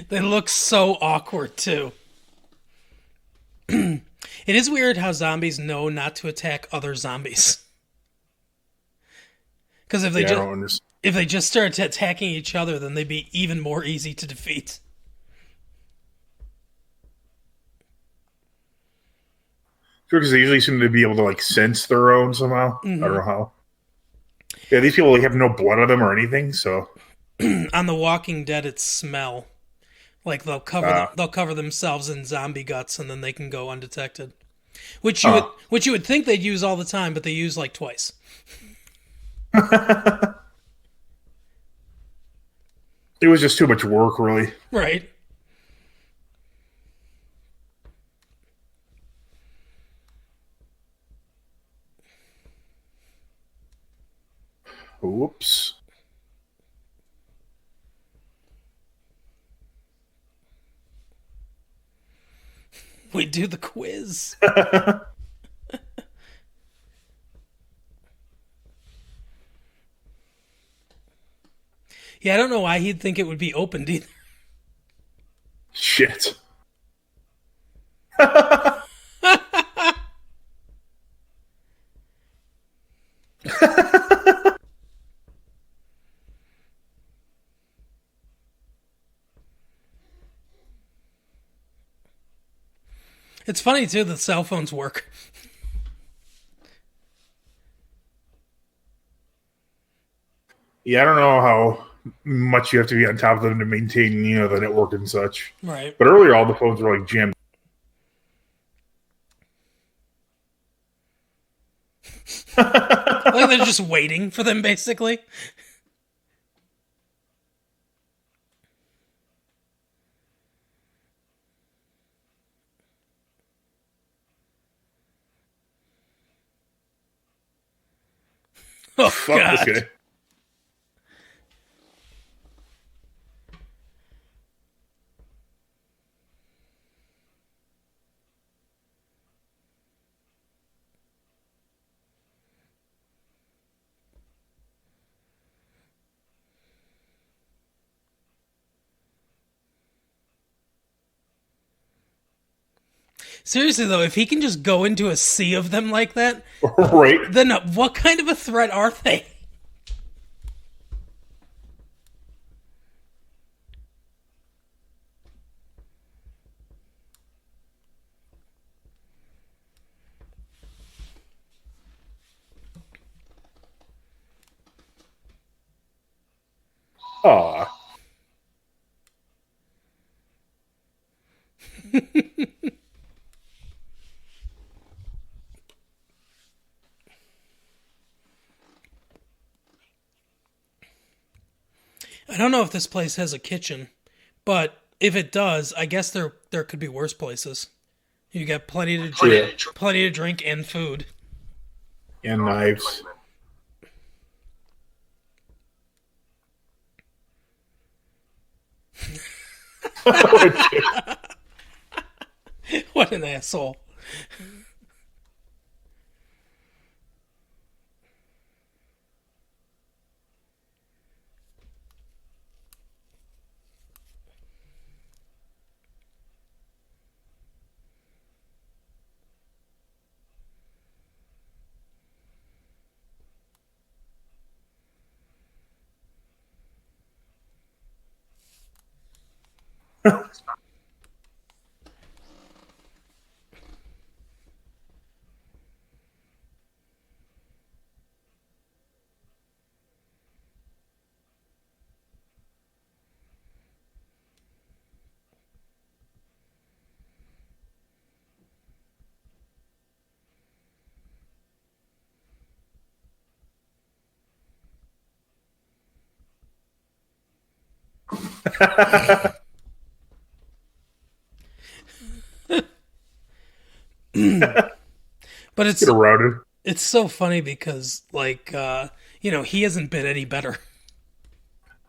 They look so awkward too. It is weird how zombies know not to attack other zombies. Because I don't understand. if they just start attacking each other, then they'd be even more easy to defeat. Sure, because they usually seem to be able to like sense their own somehow. I don't know how. Yeah, these people like, have no blood on them or anything, so On The Walking Dead, it's smell. Like they'll cover themselves in zombie guts, and then they can go undetected. Which you would think they'd use all the time, but they use like twice. it was just too much work, really. Right. Whoops. We do the quiz. Yeah, I don't know why he'd think it would be opened either. Shit. It's funny too that cell phones work. Yeah, I don't know how much you have to be on top of them to maintain, the network and such. Right. But earlier, all the phones were like jammed. Like they're just waiting for them, basically. Oh, Fuck God. this guy. Seriously, though, if he can just go into a sea of them like that, Right? then what kind of a threat are they? Aw. I don't know if this place has a kitchen, but if it does, I guess there could be worse places. You got Yeah. plenty to drink and food. And knives. What an asshole. But Get around it. it's so funny because he hasn't been any better.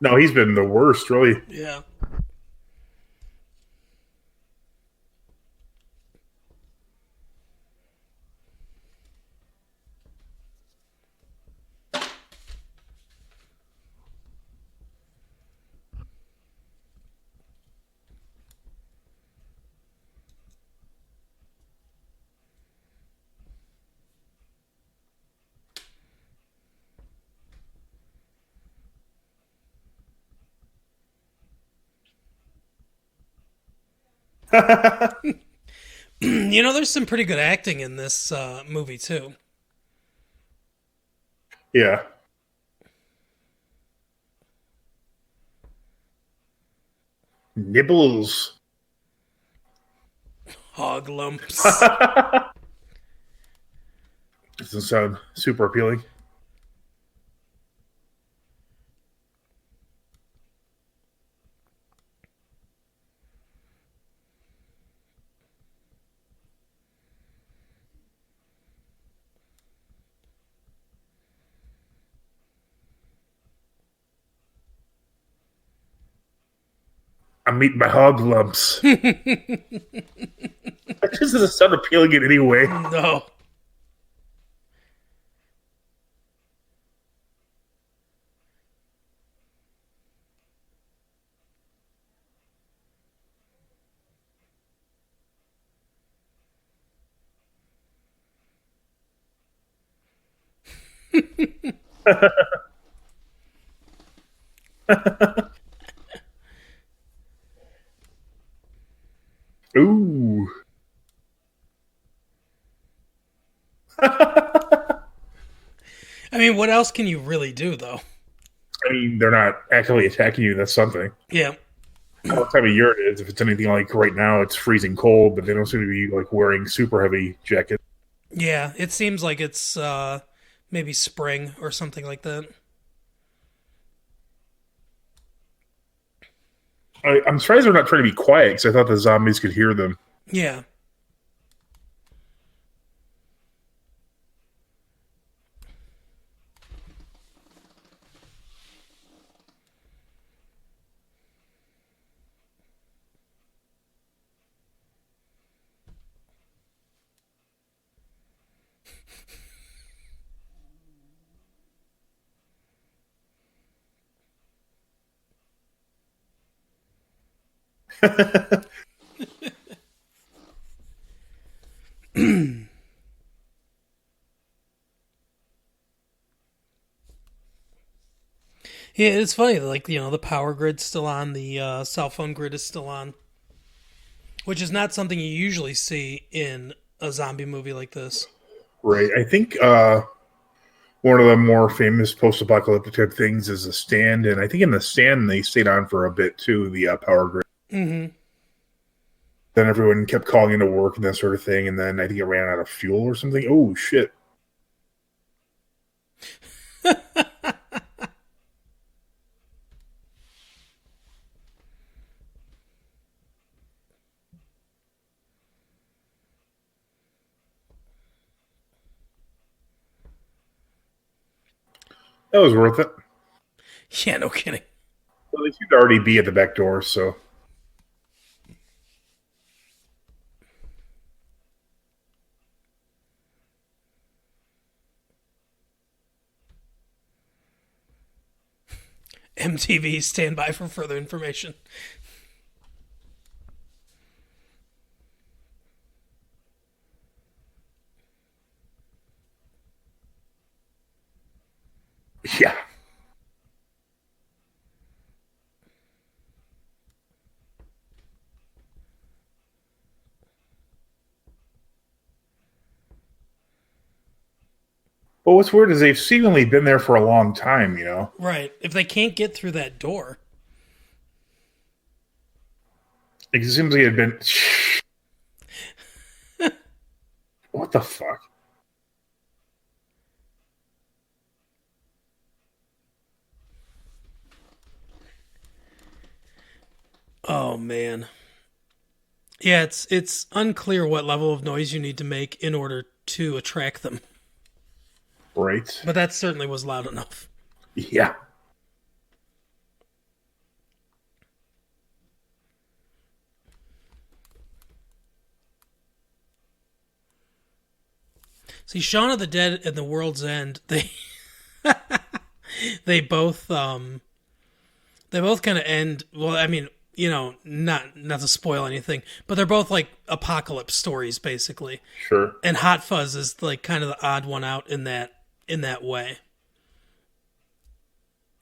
No, he's been the worst, really. Yeah. There's some pretty good acting in this movie too. Yeah. Nibbles. Hog lumps. Doesn't sound super appealing. I'm eating my hog lumps. That just doesn't sound appealing in any way. No. Ooh. I I mean, what else can you really do though? mean, they're not actively attacking you. That's something. Yeah. What time of year it is? If it's anything like right now, it's freezing cold, but they don't seem to be like wearing super heavy jackets. Yeah, it seems like it's maybe spring or something like that. I'm surprised they're not trying to be quiet because I thought the zombies could hear them. Yeah. Yeah, it's funny. Like the power grid's still on, the cell phone grid is still on, which is not something you usually see in a zombie movie like this. Right. I think one of the more famous post-apocalyptic type things is the Stand, and I think in the Stand they stayed on for a bit too. The power grid. Mm-hmm. Then everyone kept calling into work and that sort of thing, and then I think it ran out of fuel or something. Oh shit! That was worth it. Yeah, no kidding. Well, they seem to already be at the back door, so. MTV, stand by for further information. Yeah. Well, what's weird is they've seemingly been there for a long time, you know? Right. If they can't get through that door. It seems like it had been. What the fuck? Oh man. Yeah, it's unclear what level of noise you need to make in order to attract them. Right. But that certainly was loud enough. Yeah. See, Shaun of the Dead and The World's End, they both kind of end. Well, I mean, not to spoil anything, but they're both like apocalypse stories, basically. Sure. And Hot Fuzz is like kind of the odd one out in that way.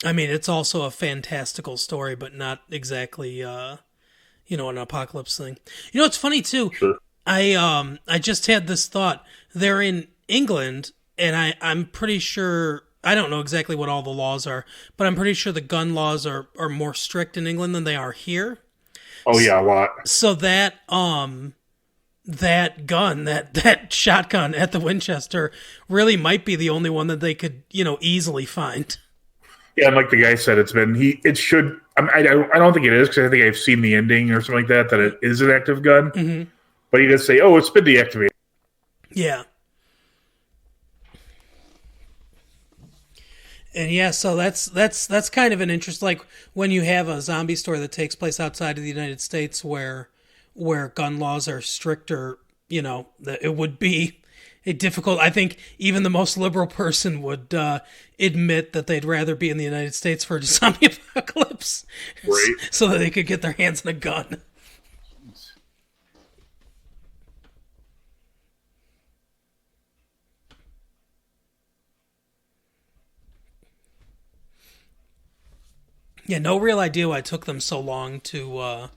I mean, it's also a fantastical story, but not exactly an apocalypse thing. It's funny too. Sure. I just had this thought. They're in England, and I'm pretty sure, I don't know exactly what all the laws are, but I'm pretty sure the gun laws are more strict in England than they are here. Oh yeah, a lot. So that gun, that shotgun at the Winchester really might be the only one that they could, easily find. Yeah, and like the guy said, it should. I don't think it is, because I think I've seen the ending or something like that it is an active gun. Mm-hmm. But he does say, "Oh, it's been deactivated." Yeah. And yeah, so that's kind of an interest. Like when you have a zombie story that takes place outside of the United States, where gun laws are stricter, that it would be a difficult. I think even the most liberal person would admit that they'd rather be in the United States for a zombie apocalypse, Right. so that they could get their hands on a gun. Yeah, no real idea why it took them so long to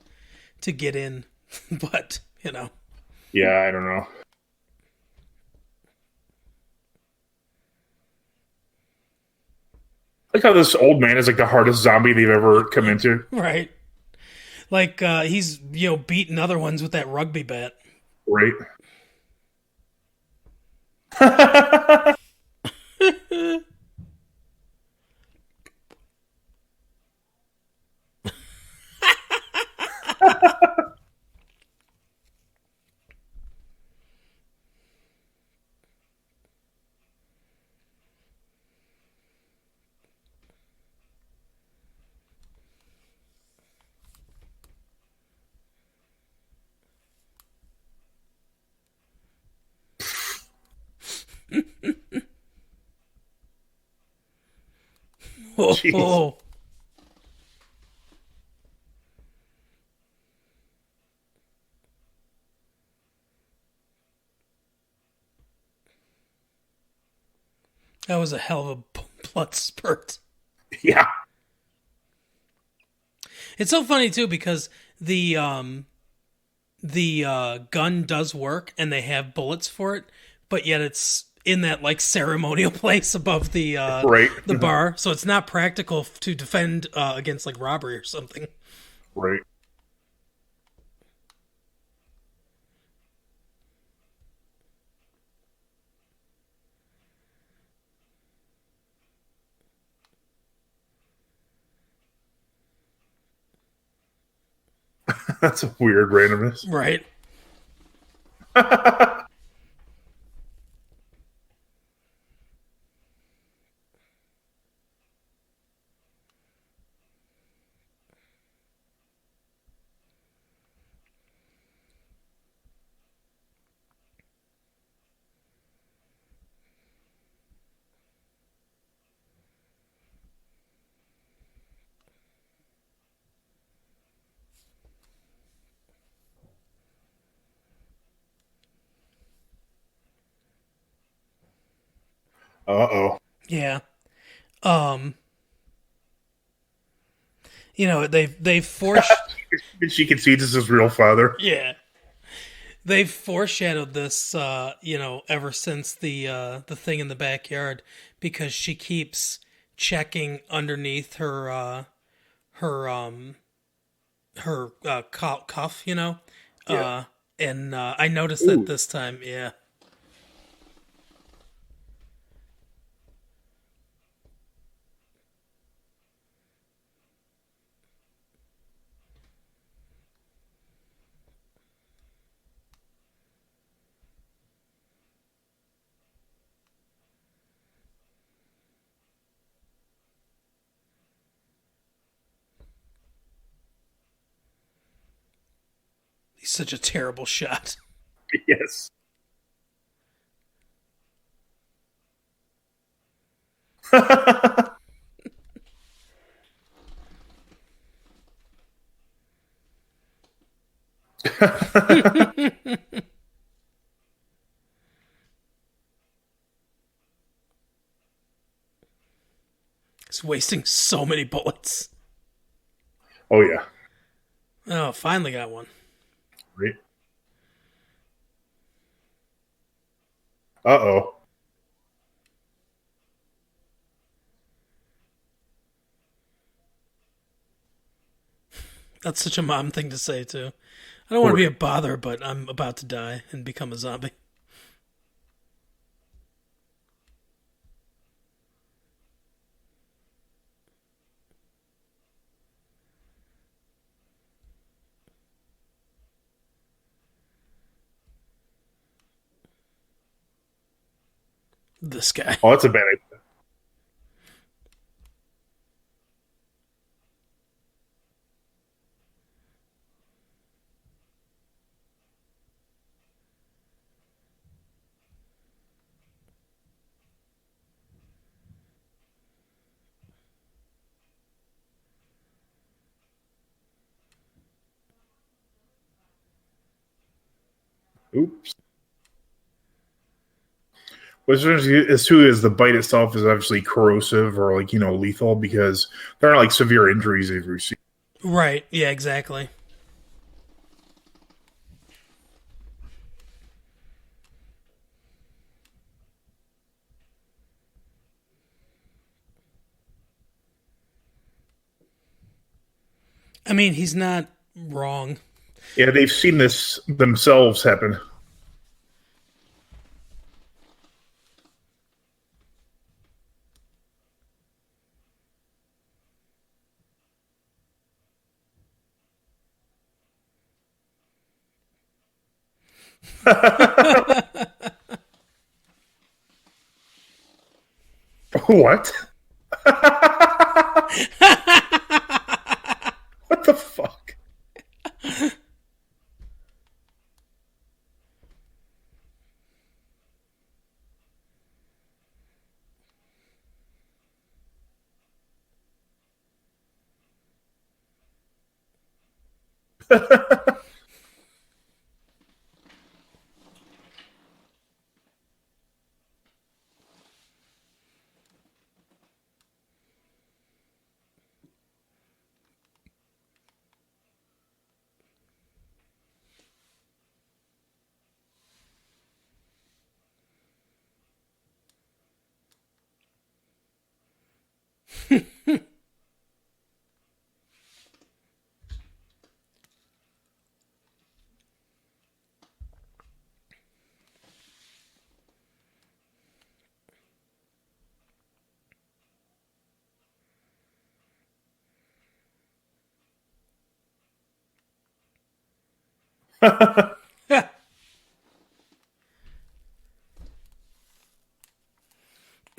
get in, but Yeah, I don't know. Like how this old man is like the hardest zombie they've ever come into. Right. Like he's beating other ones with that rugby bat. Right. Oh. That was a hell of a blood spurt. Yeah. It's so funny too because the gun does work and they have bullets for it, but yet it's in that like ceremonial place above Right. the bar, so it's not practical to defend against like robbery or something. Right. That's a weird randomness. Right. Uh-oh. Yeah. Um. They've forced. She concedes it's his real father. Yeah. They've foreshadowed this, ever since the thing in the backyard, because she keeps checking underneath her cuff, Yeah. and I noticed that Ooh. this time. Yeah, he's such a terrible shot. Yes. He's wasting so many bullets. Oh yeah. Oh, finally got one. Right. Uh-oh. That's such a mom thing to say too. I don't want to Poor. be a bother, but I'm about to die and become a zombie. This guy. Oh, that's a bad idea. Oops. Which is too is the bite itself is obviously corrosive or like lethal because there are like severe injuries they've received. Right. Yeah. Exactly. I mean, he's not wrong. Yeah, they've seen this themselves happen. What? What the fuck?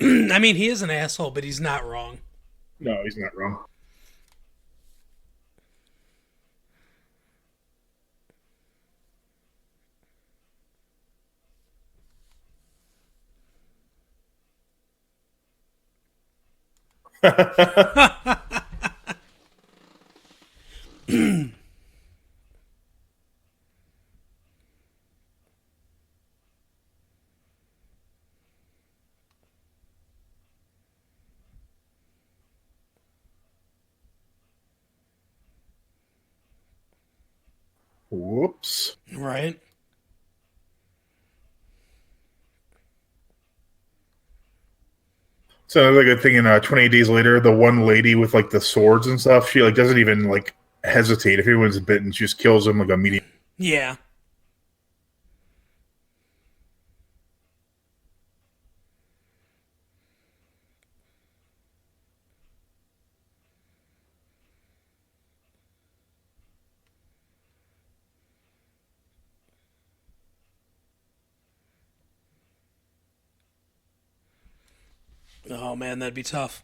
I mean, he is an asshole, but he's not wrong. No, he's not wrong. Whoops. Right? So like a thing in 28 Days Later, the one lady with like the swords and stuff, she like doesn't even like hesitate. If anyone's bitten, she just kills him like immediately. Yeah. Oh man, that'd be tough.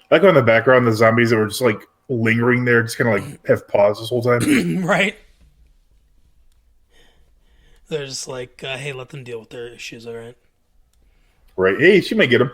I like on the background, the zombies that were just like lingering there, just kind of like have paused this whole time. Right? They're just like, hey, let them deal with their issues, all right? Right? Hey, she might get him.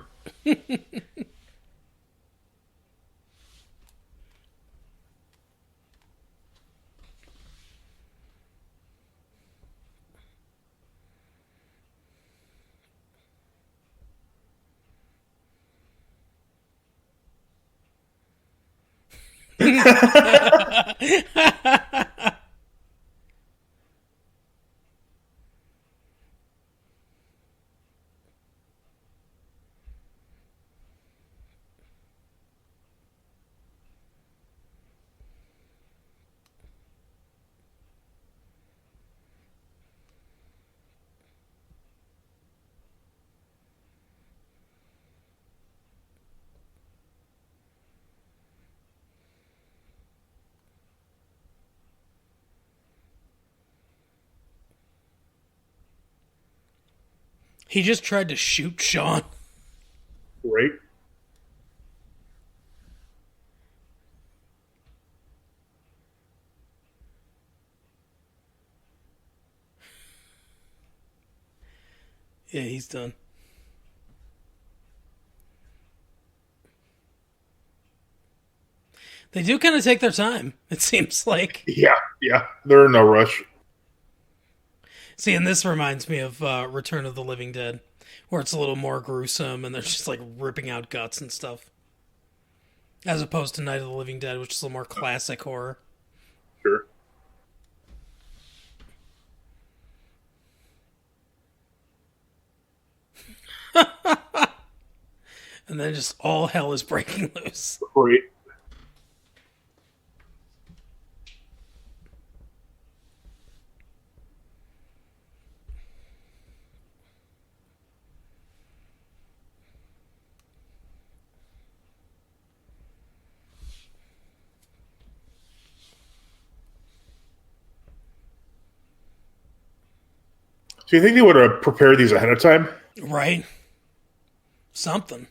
He just tried to shoot Shaun. Right? Yeah, he's done. They do kind of take their time, it seems like. Yeah, yeah. They're in no rush. See, and this reminds me of Return of the Living Dead, where it's a little more gruesome and they're just like ripping out guts and stuff. As opposed to Night of the Living Dead, which is a little more classic horror. Sure. And then just all hell is breaking loose. Right. So you think they would have prepared these ahead of time? Right? Something.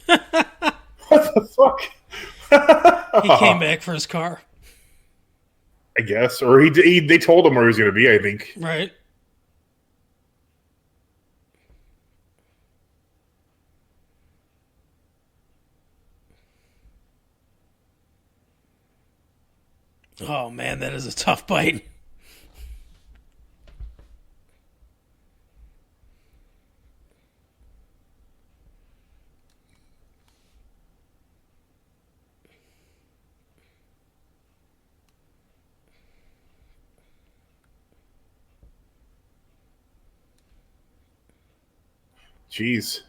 What the fuck? He came back for his car. I guess, or they told him where he was going to be. I think. Right? Oh man, that is a tough bite. Jeez.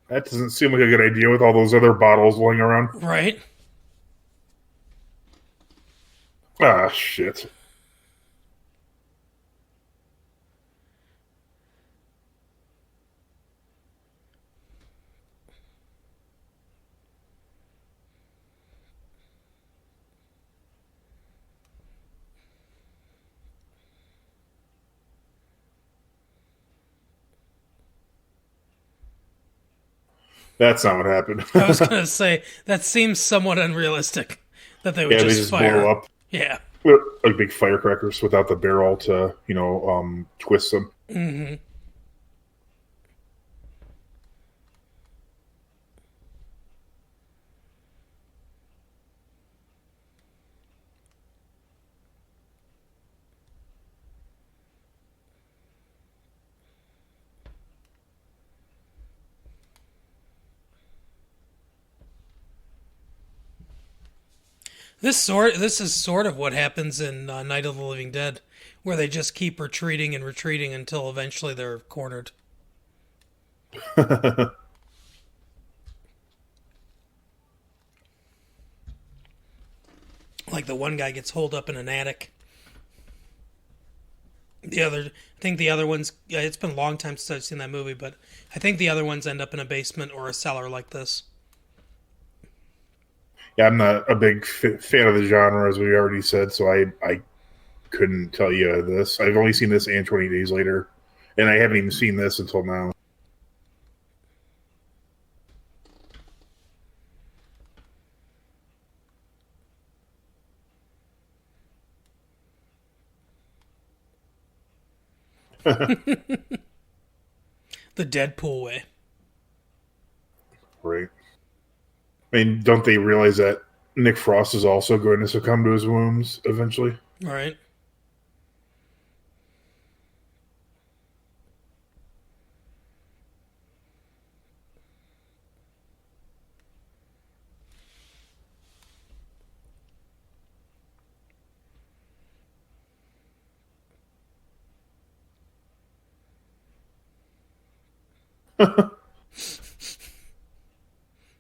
That doesn't seem like a good idea with all those other bottles laying around. Right? Ah, shit. That's not what happened. I was gonna say that seems somewhat unrealistic that they would Yeah, they just just blow fire. up Yeah. like big firecrackers without the barrel to, twist them. Hmm. This is sort of what happens in Night of the Living Dead, where they just keep retreating and retreating until eventually they're cornered. Like the one guy gets holed up in an attic. I think the other ones. It's been a long time since I've seen that movie, but I think the other ones end up in a basement or a cellar like this. Yeah, I'm not a big fan of the genre, as we already said, so I couldn't tell you this. I've only seen this and 20 Days Later, and I haven't even seen this until now. The Deadpool way, Right. I mean, don't they realize that Nick Frost is also going to succumb to his wounds eventually? right?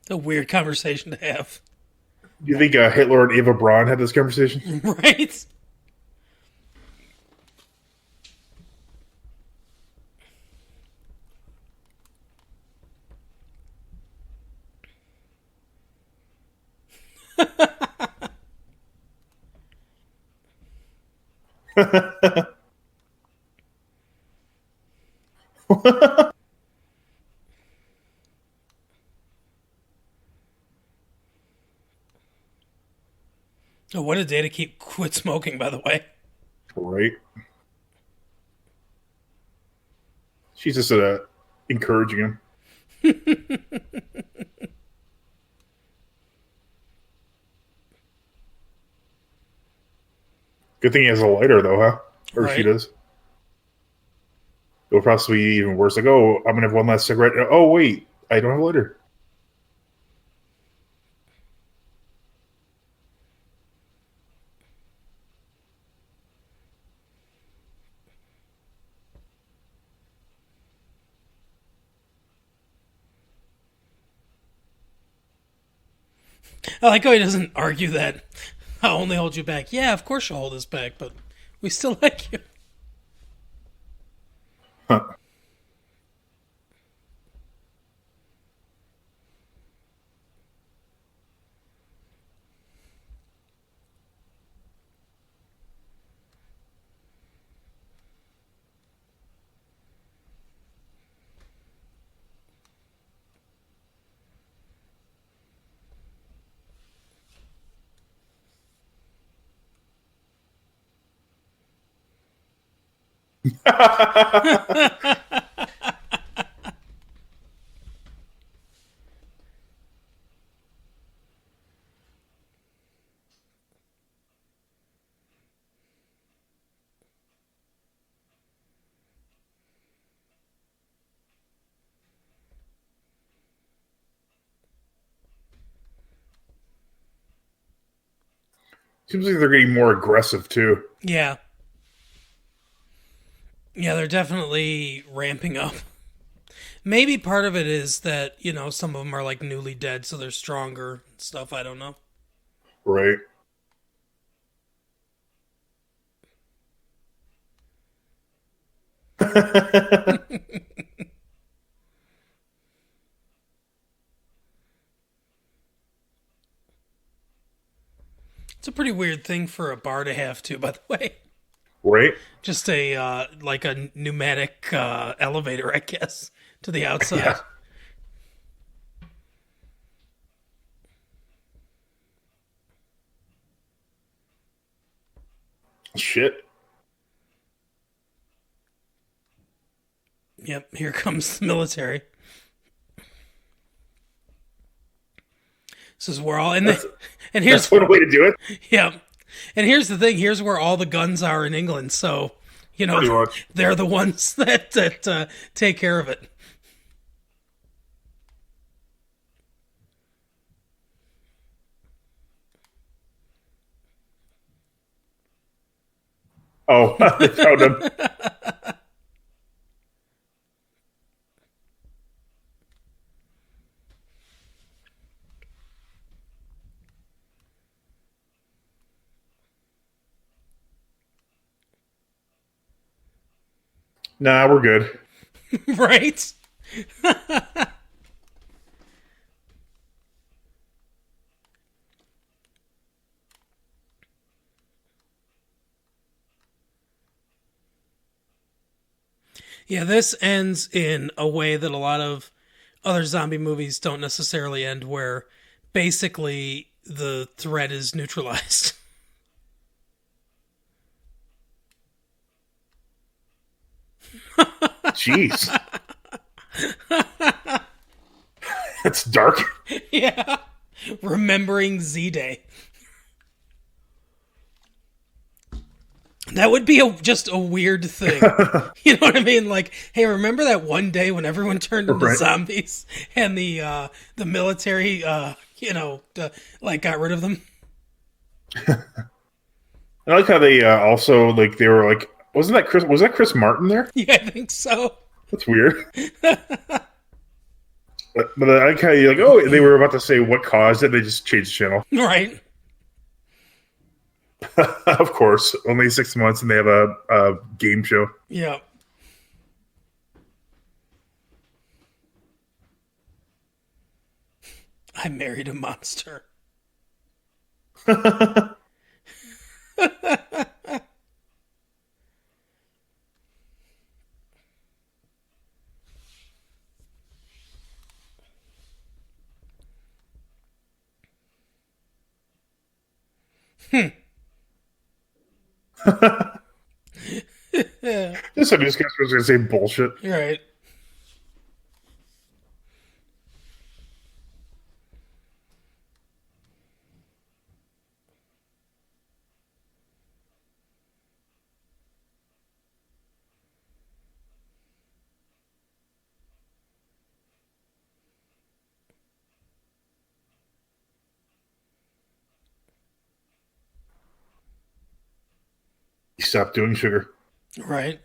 A weird conversation to have, Do you think Hitler and Eva Braun had this conversation? right? Oh, what a day to keep quit smoking, by the way. Right. She's just encouraging him. Good thing he has a lighter, though, huh? Or she Right. does. It'll probably be even worse. Like, oh, I'm gonna have one last cigarette. Oh, wait, I don't have a lighter. I like how he doesn't argue that I'll only hold you back. Yeah, of course you'll hold us back, but we still like you. Huh. Seems like they're getting more aggressive too. Yeah. Yeah, they're definitely ramping up. Maybe part of it is that, some of them are like newly dead, so they're stronger and stuff. I don't know. Right. It's a pretty weird thing for a bar to have, too, by the way. Right. Just like a pneumatic elevator, I guess, to the Yeah. outside. Shit. Yep, here comes the military. This is where all That's and that's here's one way to do it. yeah, and here's the thing. Here's where all the guns are in England. So, Pretty much. they're the ones that take care of it. Oh, they found him. Nah, we're good. Right? Yeah, this ends in a way that a lot of other zombie movies don't necessarily end, where basically the threat is neutralized. Jeez. That's dark. Yeah. Remembering Z Day. That would be just a weird thing. You know what I mean? Like, hey, remember that one day when everyone turned into Right. zombies and the military, like got rid of them? I like how they also like they were like, wasn't that Chris? Was that Chris Martin there? Yeah, I think so. That's weird. But I like how you like, oh, they were about to say what caused it. They just changed the channel. Right. Of course, only 6 months, and they have a game show. Yeah. I married a monster. This I just was gonna say bullshit. Right. You stopped doing sugar. Right.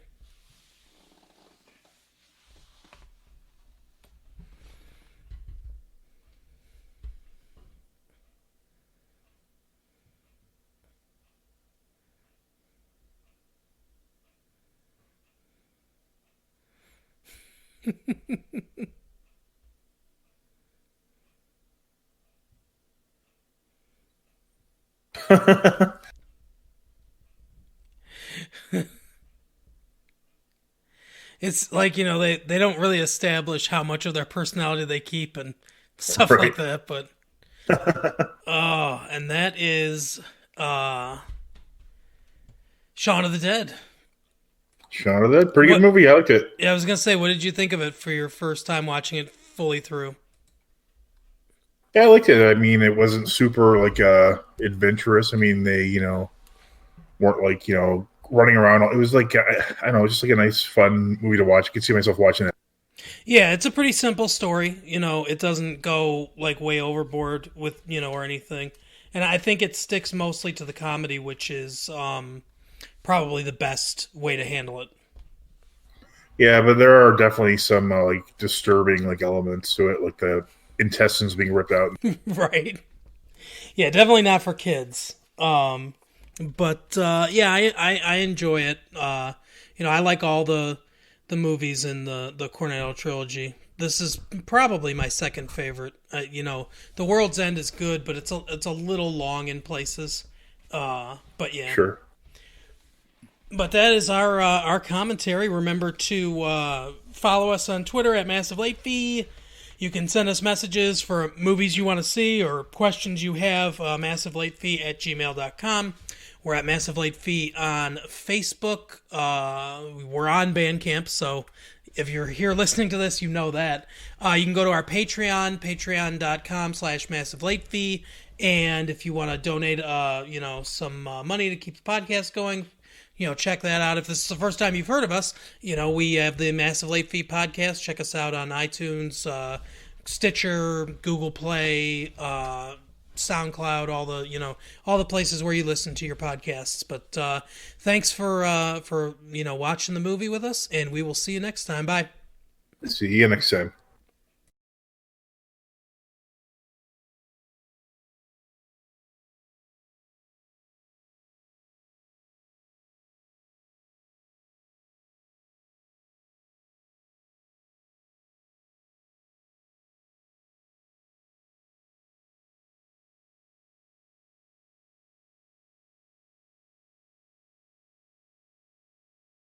It's like, they don't really establish how much of their personality they keep and stuff Right. like that, but oh, and that is Shaun of the Dead. Shaun of the Dead, pretty What good movie. I liked it. Yeah, I was gonna say, what did you think of it for your first time watching it fully through? Yeah, I liked it. I mean, it wasn't super like adventurous. I mean, they weren't like running around. It was like I don't know, just like a nice, fun movie to watch. I could see myself watching it. Yeah, it's a pretty simple story. It doesn't go like way overboard with, or anything. And I think it sticks mostly to the comedy, which is probably the best way to handle it. Yeah, but there are definitely some like disturbing like elements to it, like the intestines being ripped out. Right. Yeah, definitely not for kids. But yeah, I enjoy it. I like all the movies in the Cornetto trilogy. This is probably my second favorite. The World's End is good, but it's a little long in places. But yeah. Sure. But that is our commentary. Remember to follow us on Twitter at Massive Late Fee. You can send us messages for movies you want to see or questions you have, massivelatefee@gmail.com. We're at Massive Late Fee on Facebook. We're on Bandcamp, so if you're here listening to this, you know that. You can go to our Patreon, patreon.com/massivelatefee. And if you want to donate, some money to keep the podcast going, check that out. If this is the first time you've heard of us, we have the Massive Late Fee podcast. Check us out on iTunes, Stitcher, Google Play, SoundCloud, all the places where you listen to your podcasts. But thanks for watching the movie with us, and we will see you next time. Bye. See you next time.